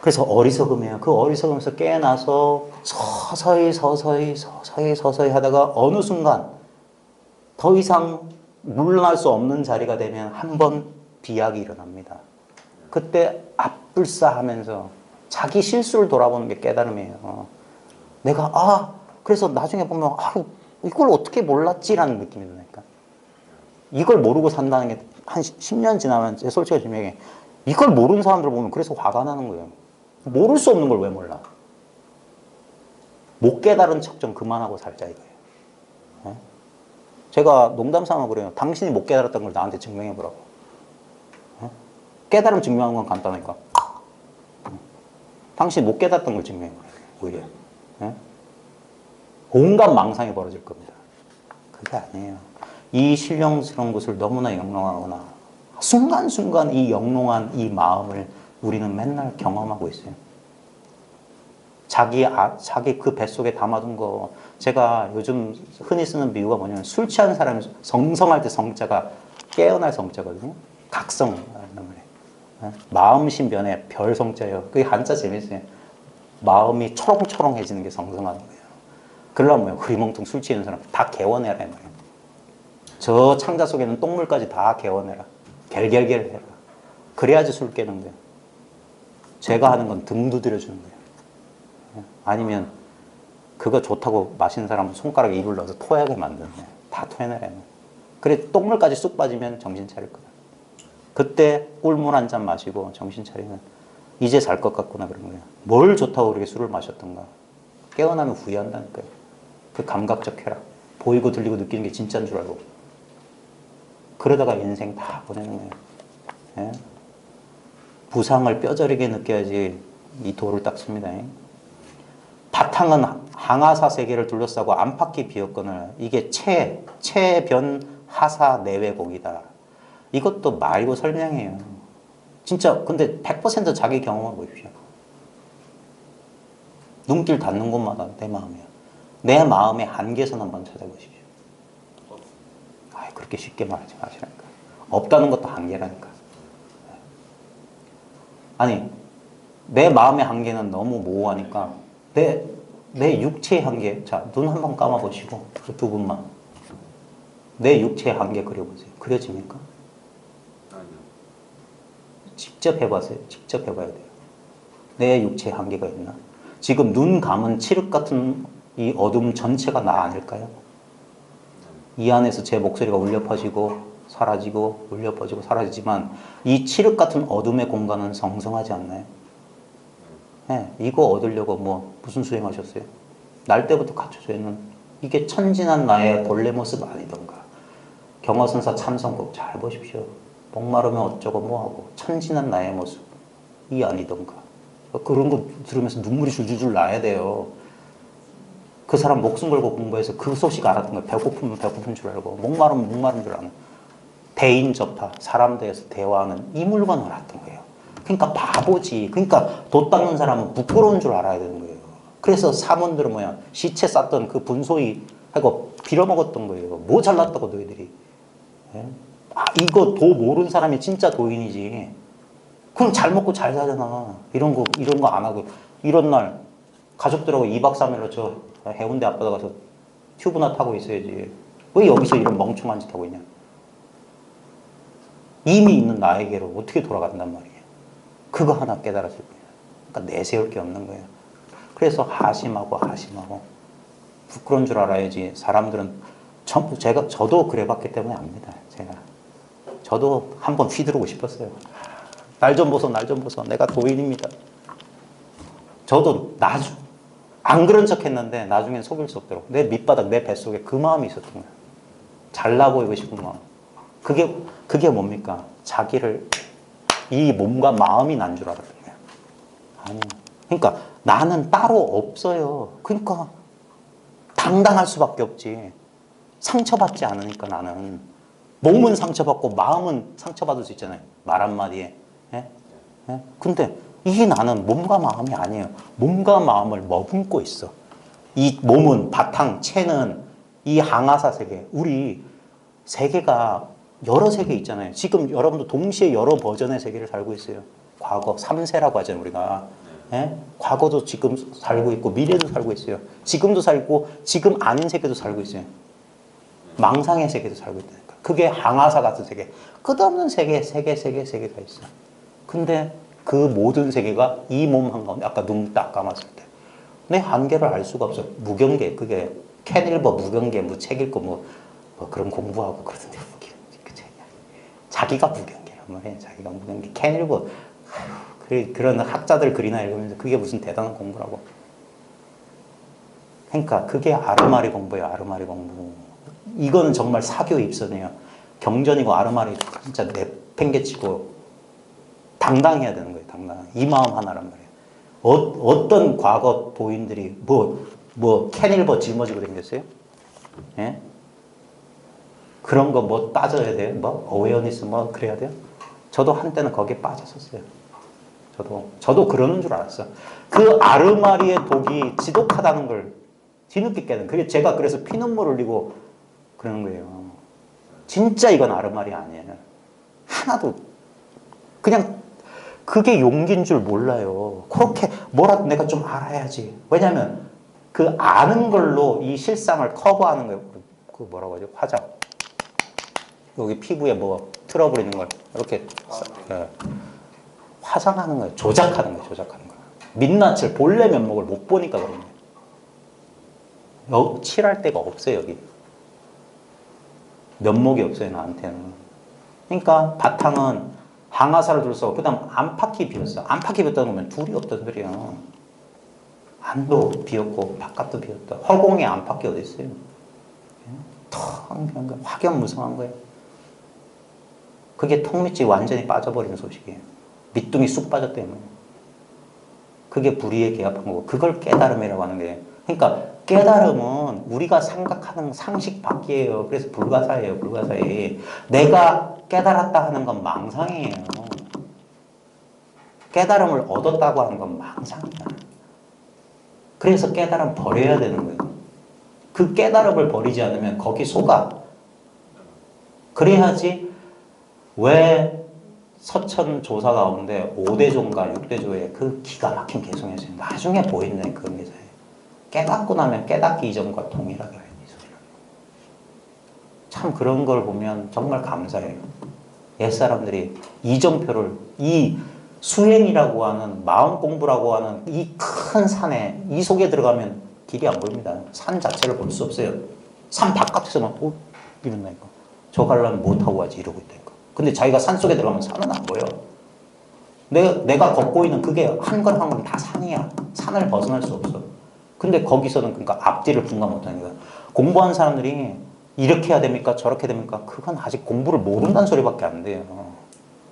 그래서 어리석음이에요. 그 어리석음에서 깨어나서 서서히 하다가 어느 순간 더 이상 물러날 수 없는 자리가 되면 한 번 비약이 일어납니다. 그때 앞불싸하면서 자기 실수를 돌아보는 게 깨달음이에요. 내가 그래서 나중에 보면 이걸 어떻게 몰랐지라는 느낌이 드니까 이걸 모르고 산다는 게 한 10년 지나면 제 솔직히 좀 얘기해. 이걸 모르는 사람들 보면 그래서 화가 나는 거예요. 모를 수 없는 걸 왜 몰라? 못 깨달은 척 좀 그만하고 살자 이거예요. 네? 제가 농담삼아 그래요. 당신이 못 깨달았던 걸 나한테 증명해보라고. 네? 깨달음 증명하는 건 간단하니까. 당신이 못 깨달았던 걸 증명해보라고. 오히려. 네? 온갖 망상이 벌어질 겁니다. 그게 아니에요. 이 신령스러운 것을 너무나 영롱하거나 순간순간 이 영롱한 이 마음을 우리는 맨날 경험하고 있어요. 자기 그 뱃속에 담아둔 거. 제가 요즘 흔히 쓰는 비유가 뭐냐면 술 취한 사람이 성성할 때 성자가 깨어날 성자거든요. 각성. 마음 신변에 별 성자예요. 그게 한자 재밌어요. 마음이 초롱초롱해지는 게 성성하는 거예요. 그러려면 뭐예요? 흐리멍텅 술 취하는 사람 다 개원해라 이 말이에요. 저 창자 속에는 똥물까지 다 개원해라. 겔겔겔 해라. 그래야지 술 깨는 거예요. 제가 하는 건 등 두드려주는 거예요. 아니면 그거 좋다고 마시는 사람은 손가락에 입을 넣어서 토하게 만드는 거예요. 다 토해내래. 그래 똥물까지 쑥 빠지면 정신 차릴 거다. 그때 꿀물 한 잔 마시고 정신 차리면 이제 잘 것 같구나 그런 거예요. 뭘 좋다고 그렇게 술을 마셨던가. 깨어나면 후회한다니까요. 그 감각적 쾌락. 보이고 들리고 느끼는 게 진짜인 줄 알고. 그러다가 인생 다 보내는 거예요. 예? 부상을 뼈저리게 느껴야지 이 도를 닦습니다. 바탕은 항하사 세계를 둘러싸고 안팎이 비었거늘 이게 체변하사 내외곡이다. 이것도 말고 설명해요. 진짜 근데 100% 자기 경험을 보십시오. 눈길 닿는 곳마다 내 마음이야. 내 마음의 한계선 한번 찾아보십시오. 그렇게 쉽게 말하지 마시라니까. 없다는 것도 한계라니까. 아니 내 마음의 한계는 너무 모호하니까 내 육체의 한계. 자, 눈 한번 감아보시고 그 두 분만 내 육체의 한계 그려보세요. 그려집니까? 아니요. 직접 해보세요. 직접 해봐야 돼요. 내 육체의 한계가 있나? 지금 눈 감은 칠흑 같은 이 어둠 전체가 나 아닐까요? 이 안에서 제 목소리가 울려 퍼지고 사라지고 울려 퍼지고 사라지지만 이 칠흑 같은 어둠의 공간은 성성하지 않나요? 네, 이거 얻으려고 뭐 무슨 수행하셨어요? 날 때부터 갖춰져 있는 이게 천진한 나의 본래 모습 아니던가. 경허선사 참선법 잘 보십시오. 목마르면 어쩌고 뭐하고 천진한 나의 모습 이 아니던가. 그런 거 들으면서 눈물이 줄줄줄 나야 돼요. 그 사람 목숨 걸고 공부해서 그 소식 알았던 거예요. 배고프면 배고픈 줄 알고 목마르면 목마른 줄 아는 대인 접하 사람 대해서 대화하는 이 물건을 알았던 거예요. 그러니까 바보지. 그러니까 돛 닦는 사람은 부끄러운 줄 알아야 되는 거예요. 그래서 사문들은 뭐야 시체 쌌던 그 분소이 하고 빌어먹었던 거예요. 뭐 잘났다고 너희들이. 예? 이거 도 모르는 사람이 진짜 도인이지. 그럼 잘 먹고 잘 사잖아. 이런 거 안 하고 이런 날 가족들하고 2박 3일로 저 해운대 앞바다 가서 튜브나 타고 있어야지. 왜 여기서 이런 멍청한 짓 하고 있냐. 이미 있는 나에게로 어떻게 돌아간단 말이에요. 그거 하나 깨달았을 거예요. 그러니까 내세울 게 없는 거예요. 그래서 하심하고 부끄러운 줄 알아야지. 사람들은 전부 저도 그래봤기 때문에 압니다. 저도 한번 휘두르고 싶었어요. 날 좀 보소. 내가 도인입니다. 저도 안 그런 척 했는데 나중엔 속일 수 없도록 내 밑바닥 내 뱃속에 그 마음이 있었던 거예요. 잘나 보이고 싶은 마음. 그게 뭡니까? 자기를 이 몸과 마음이 난 줄 알았던 거예요. 아니요. 그러니까 나는 따로 없어요. 그러니까 당당할 수밖에 없지. 상처받지 않으니까 나는. 몸은 상처받고 마음은 상처받을 수 있잖아요. 말 한마디에. 예? 예? 근데 이 나는 몸과 마음이 아니에요. 몸과 마음을 머금고 있어. 이 몸은 바탕, 체는 이 항하사 세계. 우리 세계가 여러 세계 있잖아요. 지금 여러분도 동시에 여러 버전의 세계를 살고 있어요. 과거 3세라고 하잖아요. 우리가. 예? 과거도 지금 살고 있고 미래도 살고 있어요. 지금도 살고 지금 아닌 세계도 살고 있어요. 망상의 세계도 살고 있다니까. 그게 항하사 같은 세계. 끝없는 세계가 있어. 근데 그 모든 세계가 이 몸 한가운데 아까 눈 딱 감았을 때 내 한계를 알 수가 없어. 무경계. 그게 캔 읽어 무경계 뭐 책 읽고 뭐 그런 공부하고 그러던데 자기가 무경계란 말이에요. 자기가 무경계. 캔 읽어 그런 학자들 글이나 읽으면서 그게 무슨 대단한 공부라고. 그러니까 그게 아르마리 공부예요. 아르마리 공부. 이거는 정말 사교 입선이에요. 경전이고 아르마리 진짜 내팽개치고 당당해야 되는 거예요. 당당. 이 마음 하나란 말이에요. 어떤 과거 도인들이 캐닐버 짊어지고 다녔어요? 예? 그런 거 뭐 따져야 돼요? 뭐 어웨어니스 뭐 그래야 돼요? 저도 한때는 거기에 빠졌었어요. 저도 그러는 줄 알았어. 그 아르마리의 독이 지독하다는 걸 뒤늦게 깨는. 그게 제가 그래서 피눈물 흘리고 그러는 거예요. 진짜 이건 아르마리 아니에요. 하나도 그냥 그게 용기인 줄 몰라요. 그렇게 뭐라도 내가 좀 알아야지. 왜냐면 그 아는 걸로 이 실상을 커버하는 거예요. 그 뭐라고 하죠? 화장. 여기 피부에 뭐 트러블 있는 걸 이렇게 화장하는 거예요. 조작하는 거예요. 조작하는 거예요. 민낯을 본래 면목을 못 보니까 그런 거예요. 칠할 데가 없어요. 여기. 면목이 없어요. 나한테는. 그러니까 바탕은 항아사를 둘러싸고 그 다음 안팎이 비었어. 안팎이 비었다는 거면 둘이 없다는 소리야. 안도 비었고 바깥도 비었다. 허공에 안팎이 어디 있어요? 텅 비은 거야. 확연무성한 거예요. 그게 턱밑이 완전히 빠져버리는 소식이에요. 밑둥이 쑥 빠졌다는 거예요. 그게 불의에 개합한 거고 그걸 깨달음이라고 하는 게 그러니까 깨달음은 우리가 생각하는 상식 밖이에요. 그래서 불가사예요. 불가사의 내가 깨달았다 하는 건 망상이에요. 깨달음을 얻었다고 하는 건 망상이야. 그래서 깨달음 버려야 되는 거예요. 그 깨달음을 버리지 않으면 거기 속아. 그래야지 왜 서천조사 가운데 5대조인가 6대조에 그 기가 막힌 개성이었어요. 나중에 보이는 그런 게 깨닫고 나면 깨닫기 이전과 동일하게 해요. 참 그런 걸 보면 정말 감사해요. 옛사람들이 이정표를 이 수행이라고 하는 마음 공부라고 하는 이 큰 산에 이 속에 들어가면 길이 안 보입니다. 산 자체를 볼 수 없어요. 산 바깥에서만 이런다니까. 저 가려면 못 타고 가지 이러고 있다니까. 근데 자기가 산 속에 들어가면 산은 안 보여. 내가 걷고 있는 그게 한 걸 한 건 다 산이야. 산을 벗어날 수 없어. 근데 거기서는 그러니까 앞뒤를 분간 못하는 거야. 공부한 사람들이 이렇게 해야 됩니까? 저렇게 됩니까? 그건 아직 공부를 모른다는 소리밖에 안 돼요.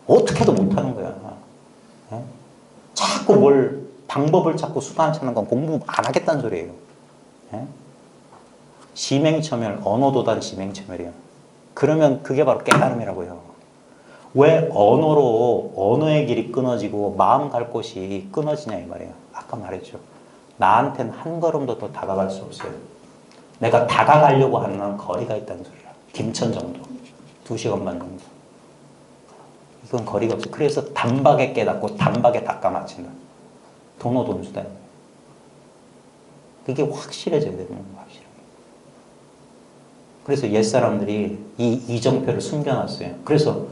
어떻게도 못하는 거야. 예? 자꾸 뭘 방법을 찾고 수단을 찾는 건 공부 안 하겠다는 소리예요. 예? 시맹처멸, 언어도단 시맹처멸이에요. 그러면 그게 바로 깨달음이라고요. 왜 언어의 길이 끊어지고 마음 갈 곳이 끊어지냐 이 말이에요. 아까 말했죠. 나한테는 한 걸음도 더 다가갈 수 없어요. 내가 다가가려고 하는 거리가 있다는 소리야. 김천 정도. 2시간 반 정도. 이건 거리가 없어요. 그래서 단박에 깨닫고 단박에 닦아 맞힌다. 돈오돈수다. 그게 확실해져야 되는 거예요. 확실하게. 그래서 옛사람들이 이 이정표를 숨겨놨어요. 그래서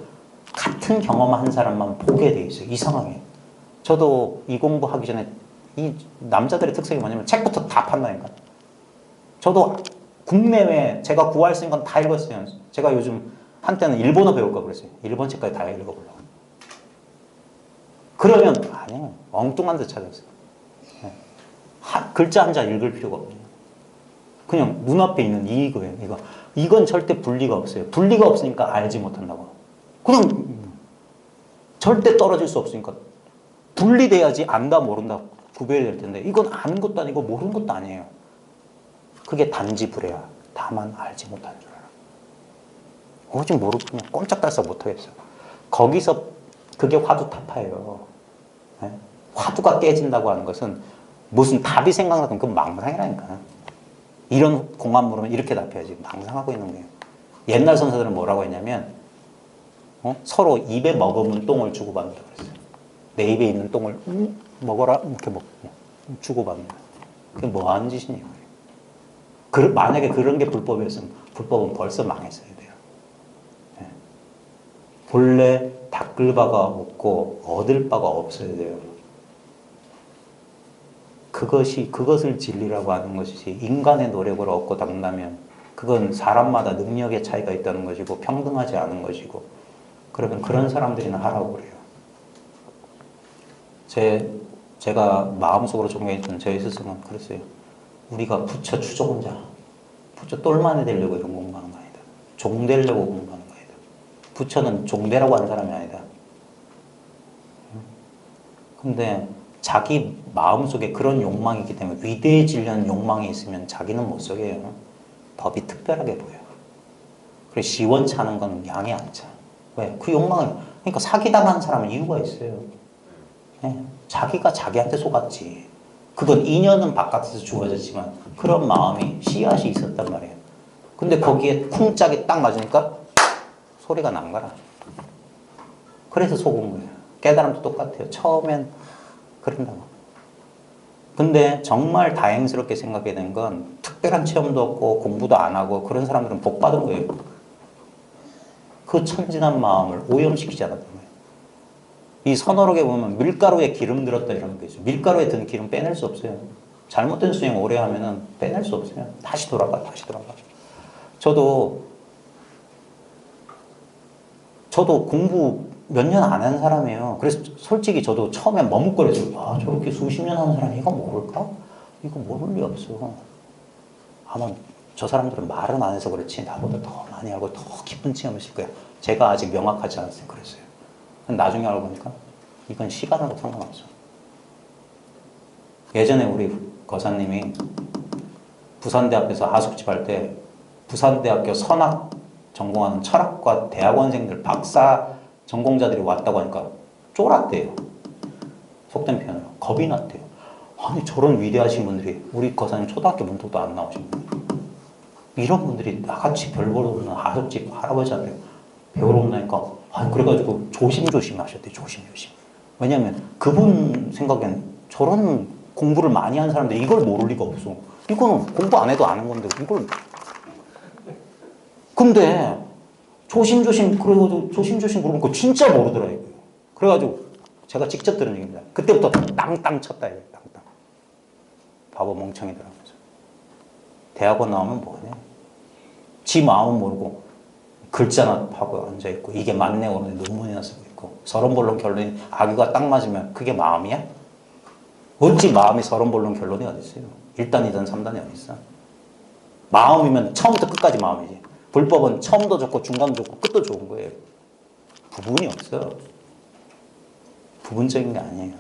같은 경험한 사람만 보게 돼 있어요. 이 상황에. 저도 이 공부하기 전에 이 남자들의 특성이 뭐냐면 책부터 다 판다니까. 저도 국내외 제가 구할 수 있는 건 다 읽었어요. 제가 요즘 한때는 일본어 배울까 그랬어요. 일본 책까지 다 읽어보려고. 그러면 아니에요. 엉뚱한 데 찾았어요. 글자 한 자 읽을 필요가 없네요. 그냥 눈앞에 있는 이거예요. 이건 절대 분리가 없어요. 분리가 없으니까 알지 못한다고. 그냥 절대 떨어질 수 없으니까 분리돼야지 안다 모른다 구별이 될 텐데 이건 아는 것도 아니고 모르는 것도 아니에요. 그게 단지 불해야 다만 알지 못하는 줄 알아. 오직 모르고 그냥 꼼짝달싹 못하겠어요. 거기서 그게 화두타파예요. 네? 화두가 깨진다고 하는 것은 무슨 답이 생각나면 그건 망상이라니까. 이런 공안 물으면 이렇게 답해야지. 망상하고 있는 거예요. 옛날 선사들은 뭐라고 했냐면 서로 입에 머금은 똥을 주고받는다 그랬어요. 내 입에 있는 똥을 먹어라 이렇게 먹고 주고받는다. 그게 뭐 하는 짓이냐고. 만약에 그런 게 불법이었으면 불법은 벌써 망했어야 돼요. 네. 본래 닦을 바가 없고 얻을 바가 없어야 돼요. 그것을 진리라고 하는 것이지 인간의 노력으로 얻고 닦는다면 그건 사람마다 능력의 차이가 있다는 것이고 평등하지 않은 것이고 그러면 그런 사람들이나 하라고 그래요. 제가 마음속으로 존경했던 저희 스승은 그랬어요. 우리가 부처 추종자, 부처 똘만이 되려고 이런 공부하는 거 아니다. 종 되려고 공부하는 거 아니다. 부처는 종되라고 하는 사람이 아니다. 근데 자기 마음속에 그런 욕망이 있기 때문에 위대해지려는 욕망이 있으면 자기는 못 속여요. 법이 특별하게 보여요. 그래서 시원찮은 건 양이 안 차. 왜? 그 욕망을 그러니까 사기당한 사람은 이유가 있어요. 네. 자기가 자기한테 속았지. 그건 인연은 바깥에서 주어졌지만 그런 마음이 씨앗이 있었단 말이에요. 근데 거기에 쿵짝이 딱 맞으니까 소리가 난 거라. 그래서 속은 거예요. 깨달음도 똑같아요. 처음엔 그런다고. 근데 정말 다행스럽게 생각해야 되는 건 특별한 체험도 없고 공부도 안 하고 그런 사람들은 복 받은 거예요. 그 천진한 마음을 오염시키지 않았단 말이에요. 이 선어록에 보면 밀가루에 기름 들었다 이런 게 있어요. 밀가루에 든 기름 빼낼 수 없어요. 잘못된 수행 오래 하면은 빼낼 수 없어요. 다시 돌아가. 저도 공부 몇 년 안 한 사람이에요. 그래서 솔직히 저도 처음에 머뭇거렸어요. 아, 저렇게 수십 년 하는 사람이 이거 모를까? 이거 모를 리 없어. 아마 저 사람들은 말은 안 해서 그렇지 나보다 더 많이 알고 더 깊은 체험을 했을 거야. 제가 아직 명확하지 않았어요. 그랬어요. 나중에 알고 보니까 이건 시간하고 상관없어. 예전에 우리 거사님이 부산대학교에서 하숙집 할 때 부산대학교 선학 전공하는 철학과 대학원생들 박사 전공자들이 왔다고 하니까 쫄았대요. 속된 표현으로 겁이 났대요. 아니 저런 위대하신 분들이 우리 거사님 초등학교 문턱도 안 나오신 분들 이런 분들이 나같이 별 보러 오는 하숙집 할아버지한테 배우러 온다니까 아니 그래가지고 조심조심 하셨대요. 조심조심. 왜냐면 그분 생각엔 저런 공부를 많이 한 사람들이 이걸 모를 리가 없어. 이거는 공부 안 해도 아는 건데 이걸 근데 조심조심 그래가지고 조심조심 물어보니까 진짜 모르더라고요. 그래가지고 제가 직접 들은 얘기입니다. 그때부터 땅땅 쳤다 이거예요. 땅땅. 바보 멍청이더라면서. 대학원 나오면 뭐하냐. 지 마음은 모르고 글자나 파고 앉아있고 이게 맞네 오늘 논문이나 쓰고 있고 서론본론 결론이 아귀가 딱 맞으면 그게 마음이야? 어찌 마음이 서론본론 결론이 어딨어요. 1단, 2단, 3단이 어딨어. 마음이면 처음부터 끝까지 마음이지. 불법은 처음도 좋고 중간도 좋고 끝도 좋은 거예요. 부분이 없어요. 부분적인 게 아니에요.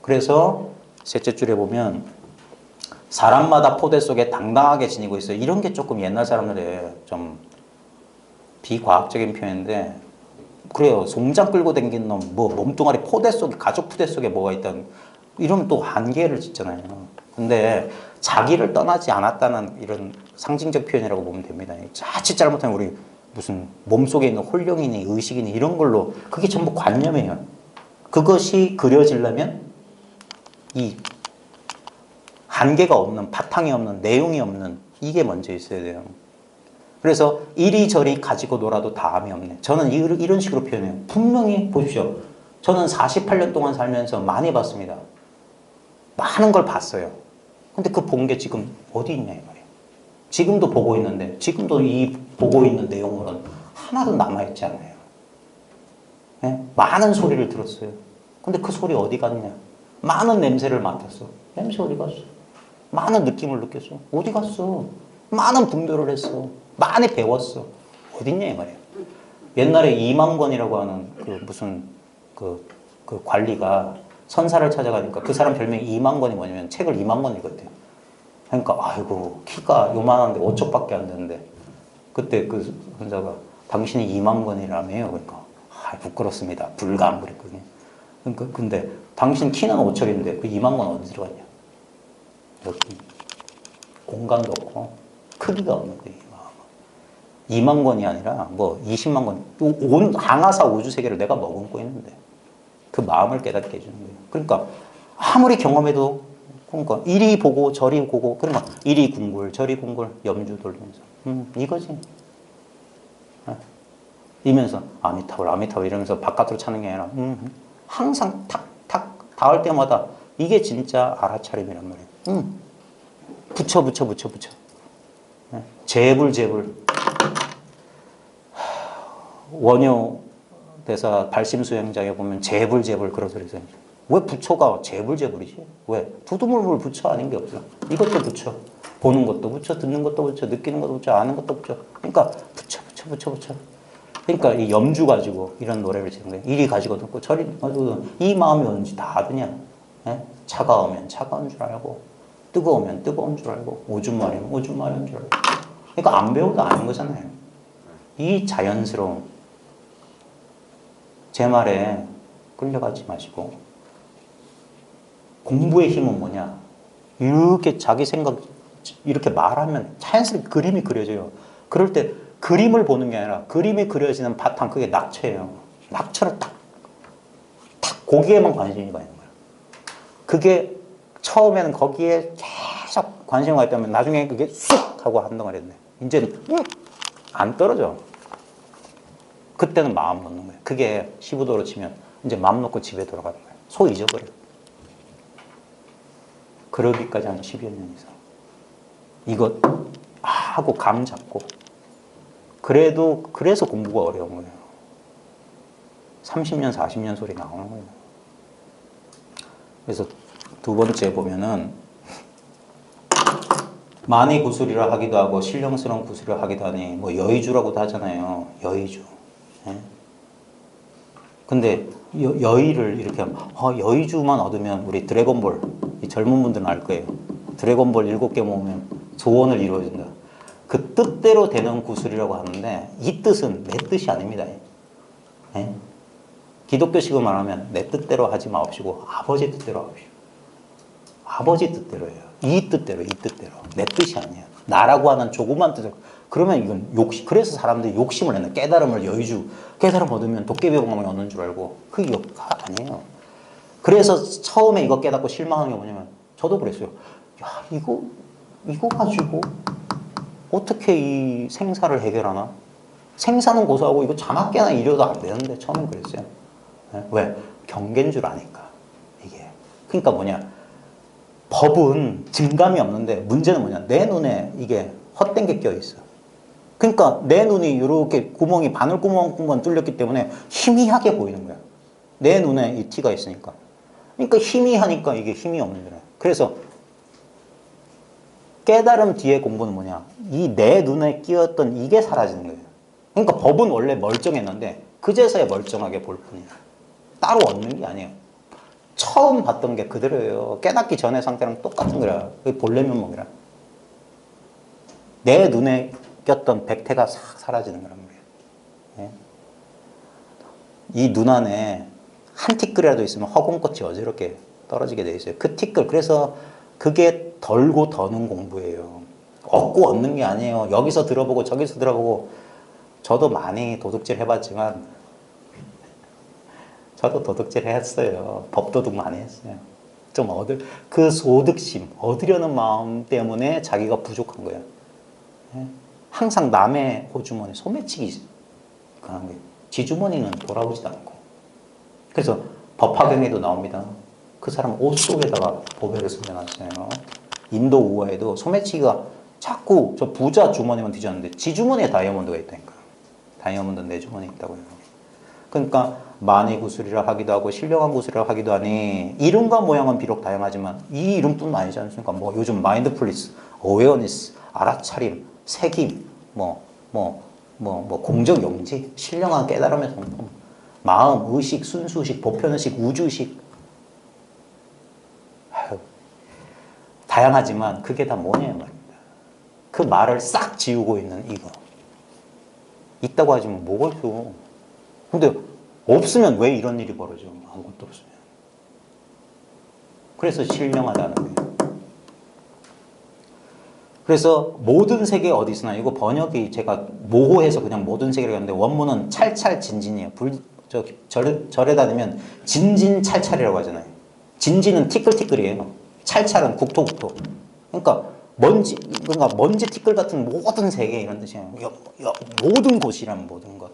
그래서 셋째 줄에 보면 사람마다 포대 속에 당당하게 지니고 있어요. 이런 게 조금 옛날 사람들의 좀 비과학적인 표현인데 그래요. 송장 끌고 다니는 놈, 뭐 몸뚱아리 포대 속에 가죽 포대 속에 뭐가 있다는 이러면 또 한계를 짓잖아요. 근데 자기를 떠나지 않았다는 이런 상징적 표현이라고 보면 됩니다. 자칫 잘못하면 우리 무슨 몸속에 있는 홀령이니 의식이니 이런 걸로 그게 전부 관념이에요. 그것이 그려지려면 이 한계가 없는 바탕이 없는 내용이 없는 이게 먼저 있어야 돼요. 그래서 이리저리 가지고 놀아도 다함이 없네. 저는 이런 식으로 표현해요. 분명히 보십시오. 저는 48년 동안 살면서 많이 봤습니다. 많은 걸 봤어요. 근데 그 본 게 지금 어디 있냐 이 말이에요. 지금도 보고 있는데 지금도 이 보고 있는 내용으로는 하나도 남아있지 않아요. 네? 많은 소리를 들었어요. 근데 그 소리 어디 갔냐. 많은 냄새를 맡았어. 냄새 어디 갔어. 많은 느낌을 느꼈어. 어디 갔어. 많은 분별을 했어. 많이 배웠어. 어디 있냐 이 말이에요. 옛날에 이만권이라고 하는 그 무슨 그 관리가 선사를 찾아가니까 그 사람 별명이 이만권이 뭐냐면 책을 2만 권 읽었대요. 그러니까 아이고 키가 요만한데 5척밖에 안 되는데 그때 그 선사가 당신이 2만 권이라며요. 그러니까 아 부끄럽습니다. 불가 안 그랬거든요. 그러니까 근데 당신 키는 5척인데 그 2만 권 어디 들어갔냐? 여기 공간도 없고 크기가 없는데 2만 권이 아니라 뭐 20만 권 온 항하사 우주 세계를 내가 머금고 있는데 그 마음을 깨닫게 해주는 거예요. 그러니까 아무리 경험해도 그러니까 이리 보고 저리 보고 그러니까 이리 궁굴 저리 궁굴 염주 돌리면서 이거지. 이면서 아미타불 이러면서 바깥으로 차는 게 아니라 항상 탁탁 닿을 때마다 이게 진짜 알아차림이란 말이에요. 붙여 재불 원효 대사 발심수행장에 보면 재불 그러서 그래서 왜 부처가 재불이지? 왜? 두두물물 부처 아닌 게 없어. 이것도 부처. 보는 것도 부처, 듣는 것도 부처, 느끼는 것도 부처, 아는 것도 부처. 그러니까 부처. 그러니까 이 염주 가지고 이런 노래를 지는 거예요. 이리 가지고 듣고 저리 가지고 이 마음이 어딘지 다 아느냐? 예? 차가우면 차가운 줄 알고 뜨거우면 뜨거운 줄 알고 오줌 마려면 오줌 마려운 줄 알고. 그러니까 안 배워도 아는 거잖아요. 이 자연스러움. 제 말에 끌려가지 마시고 공부의 힘은 뭐냐? 이렇게 자기 생각 이렇게 말하면 자연스럽게 그림이 그려져요. 그럴 때 그림을 보는 게 아니라 그림이 그려지는 바탕 그게 낙처예요. 낙처를 딱 거기에만 관심이 가 있는 거예요. 그게 처음에는 거기에 계속 관심이 가 있다면 나중에 그게 쑥 하고 한 덩어리였네. 이제는 안 떨어져. 그때는 마음 놓는 거예요. 그게 시부도로 치면 이제 마음 놓고 집에 돌아가는 거예요. 소 잊어버려요. 그러기까지 한 10여 년 이상. 이거 하고 감 잡고. 그래서 공부가 어려운 거예요. 30년, 40년 소리 나오는 거예요. 그래서 두 번째 보면은 만이 구술이라 하기도 하고 신령스러운 구술이라 하기도 하니 뭐 여의주라고도 하잖아요. 여의주. 예? 근데 여의를 이렇게 하면 여의주만 얻으면 우리 드래곤볼 이 젊은 분들은 알 거예요. 드래곤볼 7개 모으면 소원을 이루어준다. 그 뜻대로 되는 구술이라고 하는데 이 뜻은 내 뜻이 아닙니다. 예? 기독교식으로 말하면 내 뜻대로 하지 마옵시고 아버지 뜻대로 하옵시오. 아버지 뜻대로예요. 이 뜻대로, 이 뜻대로. 내 뜻이 아니에요. 나라고 하는 조그만 뜻을. 그러면 이건 욕심. 그래서 사람들이 욕심을 내는 깨달음을 여의주. 깨달음 얻으면 도깨비 방망이 얻는 줄 알고. 그게 아니에요. 그래서 처음에 이거 깨닫고 실망한 게 뭐냐면 저도 그랬어요. 야, 이거 가지고 어떻게 이 생사를 해결하나? 생사는 고사하고 이거 자막깨나 이래도 안 되는데 처음엔 그랬어요. 왜? 경계인 줄 아니까. 이게. 그러니까 뭐냐. 법은 증감이 없는데 문제는 뭐냐. 내 눈에 이게 헛된 게 껴있어. 그러니까 내 눈이 이렇게 구멍이 바늘구멍 뚫렸기 때문에 희미하게 보이는 거야. 내 눈에 이 티가 있으니까. 그러니까 희미하니까 이게 힘이 없는 거야. 그래서 깨달음 뒤에 공부는 뭐냐. 이 내 눈에 끼었던 이게 사라지는 거예요. 그러니까 법은 원래 멀쩡했는데 그제서야 멀쩡하게 볼 뿐이야. 따로 얻는 게 아니에요. 처음 봤던 게 그대로예요. 깨닫기 전의 상태랑 똑같은 거야. 그게 본래 면목이라. 내 눈에 꼈던 백태가 싹 사라지는 거란 말이에요. 예? 이 눈 안에 한 티끌이라도 있으면 허공꽃이 어지럽게 떨어지게 돼 있어요. 그 티끌. 그래서 그게 덜고 더는 공부예요. 얻고 얻는 게 아니에요. 여기서 들어보고 저기서 들어보고. 저도 많이 도둑질 해봤지만 저도 도둑질 했어요. 법도둑 많이 했어요. 좀 그 소득심, 얻으려는 마음 때문에 자기가 부족한 거예요. 항상 남의 호주머니 소매치기 그런 거예요. 지 주머니는 돌아오지도 않고. 그래서 법화경에도 나옵니다. 그 사람 옷 속에다가 보배를 숨겨놨어요. 인도 우화에도 소매치기가 자꾸 저 부자 주머니만 뒤졌는데 지 주머니에 다이아몬드가 있다니까. 다이아몬드 내 주머니에 있다고요. 그러니까 만이 구술이라 하기도 하고 신령한 구술이라 하기도 하니 이름과 모양은 비록 다양하지만 이 이름뿐 아니지 않습니까? 뭐 요즘 마인드풀리스, 어웨어니스, 알아차림, 새김, 공적 용지, 신령한 깨달음의 성품, 마음, 의식, 순수의식, 보편의식, 우주의식. 다양하지만 그게 다 뭐냐 말입니다. 그 말을 싹 지우고 있는 이거. 있다고 하지만 뭐가 있어. 근데 없으면 왜 이런 일이 벌어져? 아무것도 없으면. 그래서 신령하다는 거예요. 그래서 모든 세계 어디서나 이거 번역이 제가 모호해서 그냥 모든 세계를 갔는데 원문은 찰찰진진이에요. 절에 다니면 진진찰찰이라고 하잖아요. 진진은 티끌티끌이에요. 찰찰은 국토국토. 그러니까 먼지 티끌 같은 모든 세계 이런 뜻이에요. 모든 곳이라면 모든 것.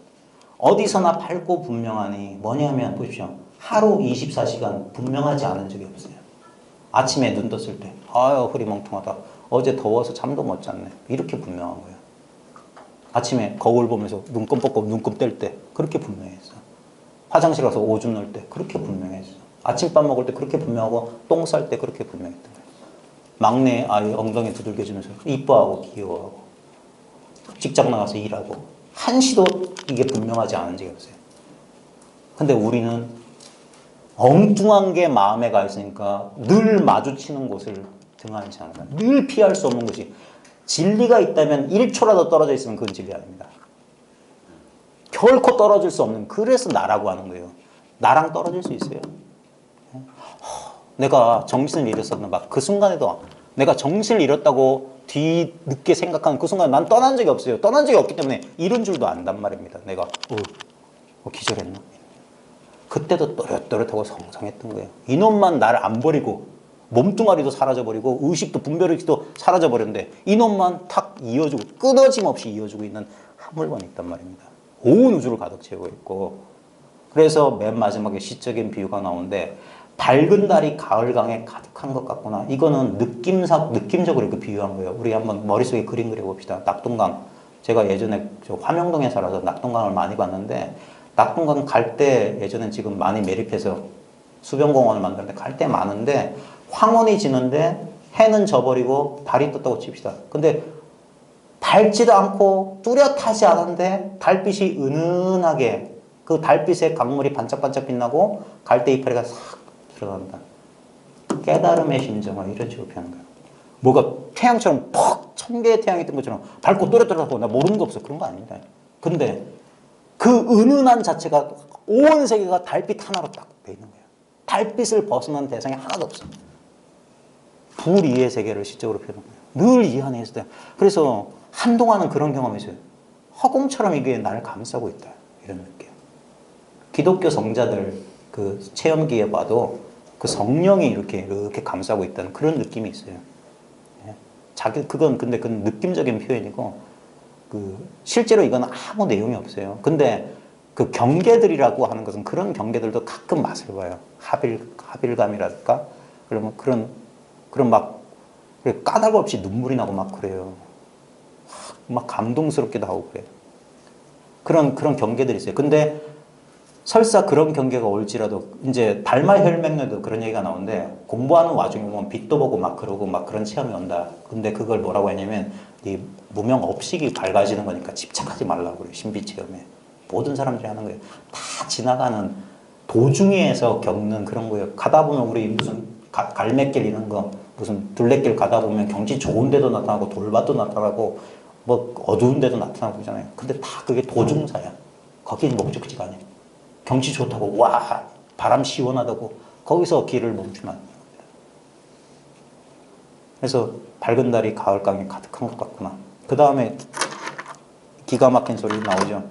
어디서나 밝고 분명하니 뭐냐면 보십시오. 하루 24시간 분명하지 않은 적이 없어요. 아침에 눈 떴을 때 아유 흐리멍텅하다. 어제 더워서 잠도 못 잤네. 이렇게 분명한 거예요. 아침에 거울 보면서 눈금 뽑고 눈금 뗄 때 그렇게 분명했어. 화장실 가서 오줌 넣을 때 그렇게 분명했어. 아침밥 먹을 때 그렇게 분명하고 똥 쌀 때 그렇게 분명했던 거예요. 막내 아이 엉덩이 두들겨주면서 이뻐하고 귀여워하고 직장 나가서 일하고 한시도 이게 분명하지 않은 적이 없어요. 근데 우리는 엉뚱한 게 마음에 가 있으니까 늘 마주치는 곳을 등한치 않아요. 늘 피할 수 없는 것이 진리가 있다면 1초라도 떨어져 있으면 그건 진리 아닙니다. 결코 떨어질 수 없는, 그래서 나라고 하는 거예요. 나랑 떨어질 수 있어요. 내가 정신을 잃었었나 봐. 그 순간에도 내가 정신을 잃었다고 뒤늦게 생각하는 그 순간에 난 떠난 적이 없어요. 떠난 적이 없기 때문에 이런 줄도 안단 말입니다. 내가 기절했나? 그때도 또렷또렷하고 성장했던 거예요. 이놈만 나를 안 버리고 몸뚱아리도 사라져버리고 의식도 분별의식도 사라져버렸는데 이놈만 탁 이어주고 끊어짐 없이 이어주고 있는 하물만 있단 말입니다. 온 우주를 가득 채우고 있고 그래서 맨 마지막에 시적인 비유가 나오는데 밝은 달이 가을강에 가득한 것 같구나. 이거는 느낌적으로 그 비유한 거예요. 우리 한번 머릿속에 그림 그려봅시다. 낙동강. 제가 예전에 저 화명동에 살아서 낙동강을 많이 봤는데 낙동강 갈 때 예전엔 지금 많이 매립해서 수변공원을 만드는데 갈 때 많은데 황혼이 지는데 해는 져버리고 달이 떴다고 칩시다. 근데 밝지도 않고 뚜렷하지 않은데 달빛이 은은하게 그 달빛에 강물이 반짝반짝 빛나고 갈대 이파리가 싹 들어간다. 깨달음의 심정을 이런 식으로 표현한 거야. 뭐가 태양처럼 퍽 1000개의 태양이 뜬 것처럼 밝고 또렷하고 나 모르는 거 없어. 그런 거 아닙니다. 근데 그 은은한 자체가 온 세계가 달빛 하나로 딱 돼 있는 거예요. 달빛을 벗어난 대상이 하나도 없어. 불 이의 세계를 시적으로 표현한 거예요. 늘 이 안에 있을 때. 그래서 한동안은 그런 경험이 있어요. 허공처럼 이게 나를 감싸고 있다. 이런 느낌. 기독교 성자들 그 체험기에 봐도 그 성령이 이렇게 감싸고 있다는 그런 느낌이 있어요. 그건 근데 그건 느낌적인 표현이고, 실제로 이건 아무 내용이 없어요. 근데 그 경계들이라고 하는 것은 그런 경계들도 가끔 맛을 봐요. 하빌감이랄까? 그러면 그런 막 까닭 없이 눈물이 나고 막 그래요. 막 감동스럽기도 하고 그래요. 그런 경계들이 있어요. 근데 설사 그런 경계가 올지라도 이제 달마 혈맹에도 그런 얘기가 나오는데 공부하는 와중에 보면 빛도 보고 막 그러고 막 그런 체험이 온다. 근데 그걸 뭐라고 하냐면 이 무명 업식이 밝아지는 거니까 집착하지 말라고 그래요. 신비 체험에. 모든 사람들이 하는 거예요. 다 지나가는 도중에서 겪는 그런 거예요. 가다 보면 우리 무슨 갈매길 이런 거 무슨 둘레길 가다 보면 경치 좋은 데도 나타나고 돌밭도 나타나고 뭐 어두운 데도 나타나고 그러잖아요. 근데 다 그게 도중사야. 거기는 목적지가 아니에요. 경치 좋다고 와 바람 시원하다고 거기서 길을 멈추면 안 됩니다. 그래서 밝은 달이 가을강에 가득한 것 같구나. 그 다음에 기가 막힌 소리 나오죠.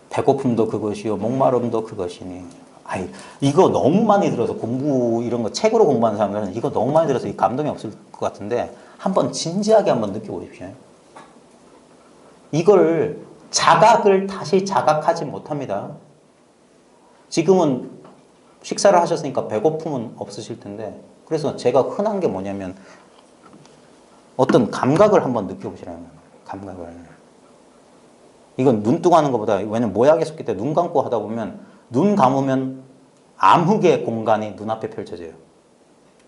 배고픔도 그것이요 목마름도 그것이니. 아이 이거 너무 많이 들어서 공부 이런 거 책으로 공부하는 사람들은 이거 너무 많이 들어서 이 감동이 없을 것 같은데 한번 진지하게 한번 느껴보십시오. 이걸 자각을 다시 자각하지 못합니다. 지금은 식사를 하셨으니까 배고픔은 없으실 텐데 그래서 제가 흔한 게 뭐냐면 어떤 감각을 한번 느껴보시라는 거예요. 감각을. 이건 눈뜨고하는 것보다 왜냐면 모약에 속기 때문에 눈 감고 하다 보면 눈 감으면 암흑의 공간이 눈앞에 펼쳐져요.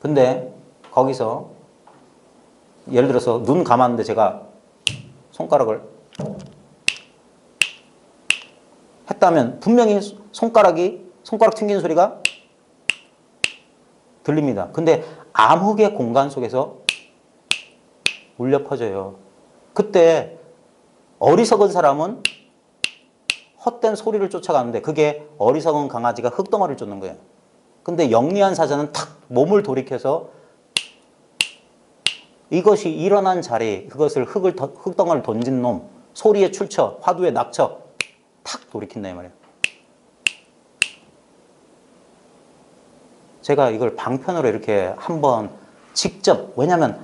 근데 거기서 예를 들어서 눈 감았는데 제가 손가락 했다면 분명히 손가락 튕기는 소리가 들립니다. 근데 암흑의 공간 속에서 울려 퍼져요. 그때 어리석은 사람은 헛된 소리를 쫓아가는데 그게 어리석은 강아지가 흙덩어리를 쫓는 거예요. 근데 영리한 사자는 탁 몸을 돌이켜서 이것이 일어난 자리, 그것을 흙덩어리를 던진 놈, 소리에 출처, 화두에 낙처 탁 돌이킨다 이 말이에요. 제가 이걸 방편으로 이렇게 한번 직접, 왜냐하면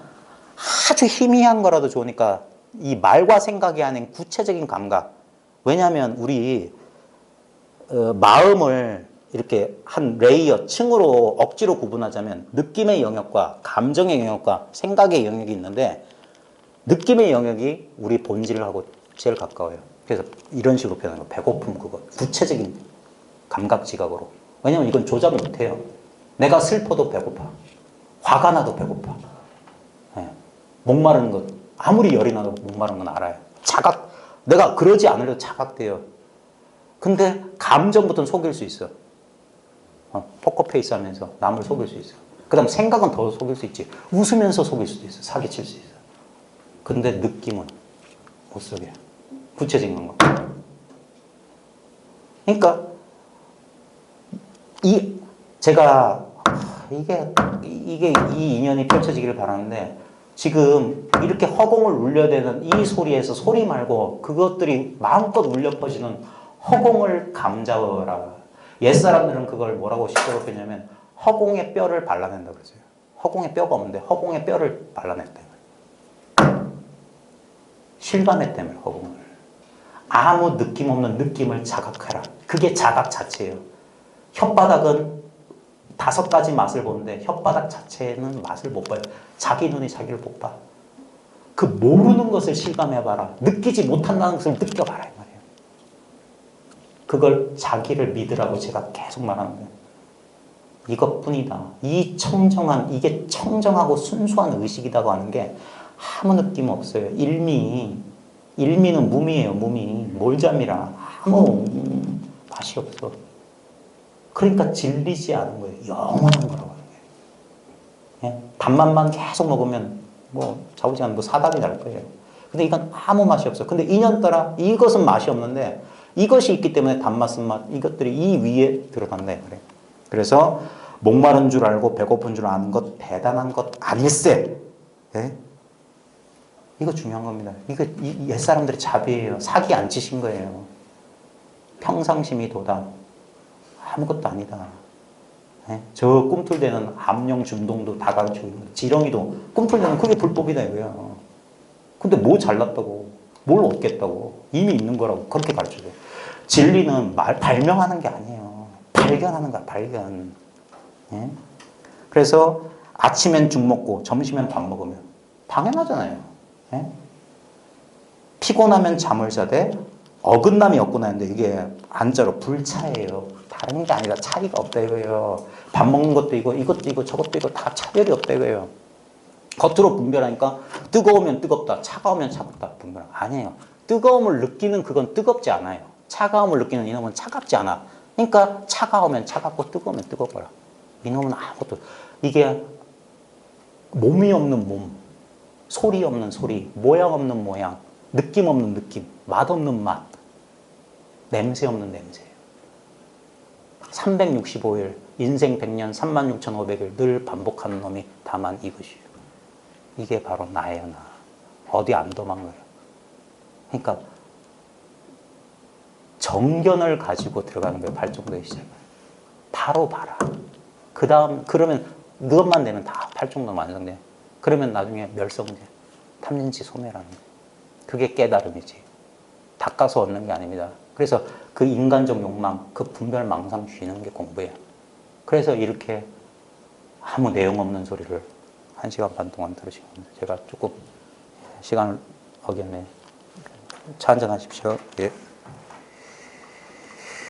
아주 희미한 거라도 좋으니까 이 말과 생각이 아닌 구체적인 감각. 왜냐하면 우리 마음을 이렇게 한 레이어, 층으로 억지로 구분하자면 느낌의 영역과 감정의 영역과 생각의 영역이 있는데 느낌의 영역이 우리 본질하고 제일 가까워요. 그래서 이런 식으로 표현하는 거. 배고픔 그거. 구체적인 감각 지각으로. 왜냐면 이건 조작 못해요. 내가 슬퍼도 배고파. 화가 나도 배고파. 네. 목마르는 것. 아무리 열이 나도 목마른 건 알아요. 내가 그러지 않으려도 자각돼요. 근데 감정부터는 속일 수 있어. 포커페이스 하면서 남을 속일 수 있어. 그 다음 생각은 더 속일 수 있지. 웃으면서 속일 수도 있어. 사기칠 수 있어. 근데 느낌은 못 속여요. 구체적인 거. 그러니까 제가 이게 이 인연이 펼쳐지기를 바라는데 지금 이렇게 허공을 울려대는 이 소리에서 소리 말고 그것들이 마음껏 울려 퍼지는 허공을 감잡아라. 옛사람들은 그걸 뭐라고 시적으로 표현하냐면 허공에 뼈를 발라낸다 그랬어요. 허공에 뼈가 없는데 허공에 뼈를 발라냈다. 실감했다며 허공을. 아무 느낌 없는 느낌을 자각하라. 그게 자각 자체예요. 혓바닥은 5가지 맛을 보는데 혓바닥 자체는 맛을 못 봐요. 자기 눈이 자기를 못 봐. 그 모르는 것을 실감해봐라. 느끼지 못한다는 것을 느껴봐라 이 말이에요. 그걸 자기를 믿으라고 제가 계속 말하는 거예요. 이것뿐이다. 이 청정한, 이게 청정하고 순수한 의식이라고 하는 게 아무 느낌 없어요. 일미는 무미예요. 무미. 몰잠이라 아무 맛이 없어. 그러니까 질리지 않은 거예요. 영원한 거라고 하는 거예요. 예? 단맛만 계속 먹으면 뭐 좌우지간 뭐 사단이 날 거예요. 근데 이건 아무 맛이 없어. 근데 인연따라 이것은 맛이 없는데 이것이 있기 때문에 단맛, 쓴맛 이것들이 이 위에 들어간다 이 말이에요. 그래서 목마른 줄 알고 배고픈 줄 아는 것 대단한 것 아닐세. 예? 이거 중요한 겁니다. 이거 옛사람들의 자비예요. 사기 안 치신 거예요. 평상심이 도다. 아무것도 아니다. 예? 저 꿈틀대는 암령 중동도 다 가르치고 있는 거예요. 지렁이도 꿈틀대는 그게 불법이다 이거예요. 근데 뭐 잘났다고 뭘 얻겠다고 이미 있는 거라고 그렇게 가르쳐줘요. 진리는 발명하는 게 아니에요. 발견하는 거야. 발견. 예? 그래서 아침엔 죽 먹고 점심엔 밥 먹으면 당연하잖아요. 예? 피곤하면 잠을 자되 어긋남이 없구나 했는데 이게 한자로 불차예요. 다른 게 아니라 차이가 없다 이거예요. 밥 먹는 것도 이것도 이거 저것도 이거 다 차별이 없다 이거예요. 겉으로 분별하니까 뜨거우면 뜨겁다, 차가우면 차갑다 분별 아니에요. 뜨거움을 느끼는 그건 뜨겁지 않아요. 차가움을 느끼는 이놈은 차갑지 않아. 그러니까 차가우면 차갑고 뜨거우면 뜨거워라. 이놈은 아무것도 이게 몸이 없는 몸, 소리 없는 소리, 모양 없는 모양, 느낌 없는 느낌, 맛 없는 맛, 냄새 없는 냄새예요. 365일, 인생 100년, 36,500일 늘 반복하는 놈이 다만 이것이에요. 이게 바로 나예요, 나. 어디 안 도망가요. 그러니까 정견을 가지고 들어가는 거예요. 발정도의 시작은. 바로 봐라. 그 다음 그러면 그것만 되면 다 팔종도 완성돼. 그러면 나중에 멸성제, 탐진치 소멸하는 거예요. 그게 깨달음이지. 닦아서 얻는 게 아닙니다. 그래서 그 인간적 욕망, 그 분별 망상 쥐는 게 공부예요. 그래서 이렇게 아무 내용 없는 소리를 1시간 반 동안 들으신 겁니다. 제가 조금 시간을 어겼네. 차 한잔 하십시오. 예.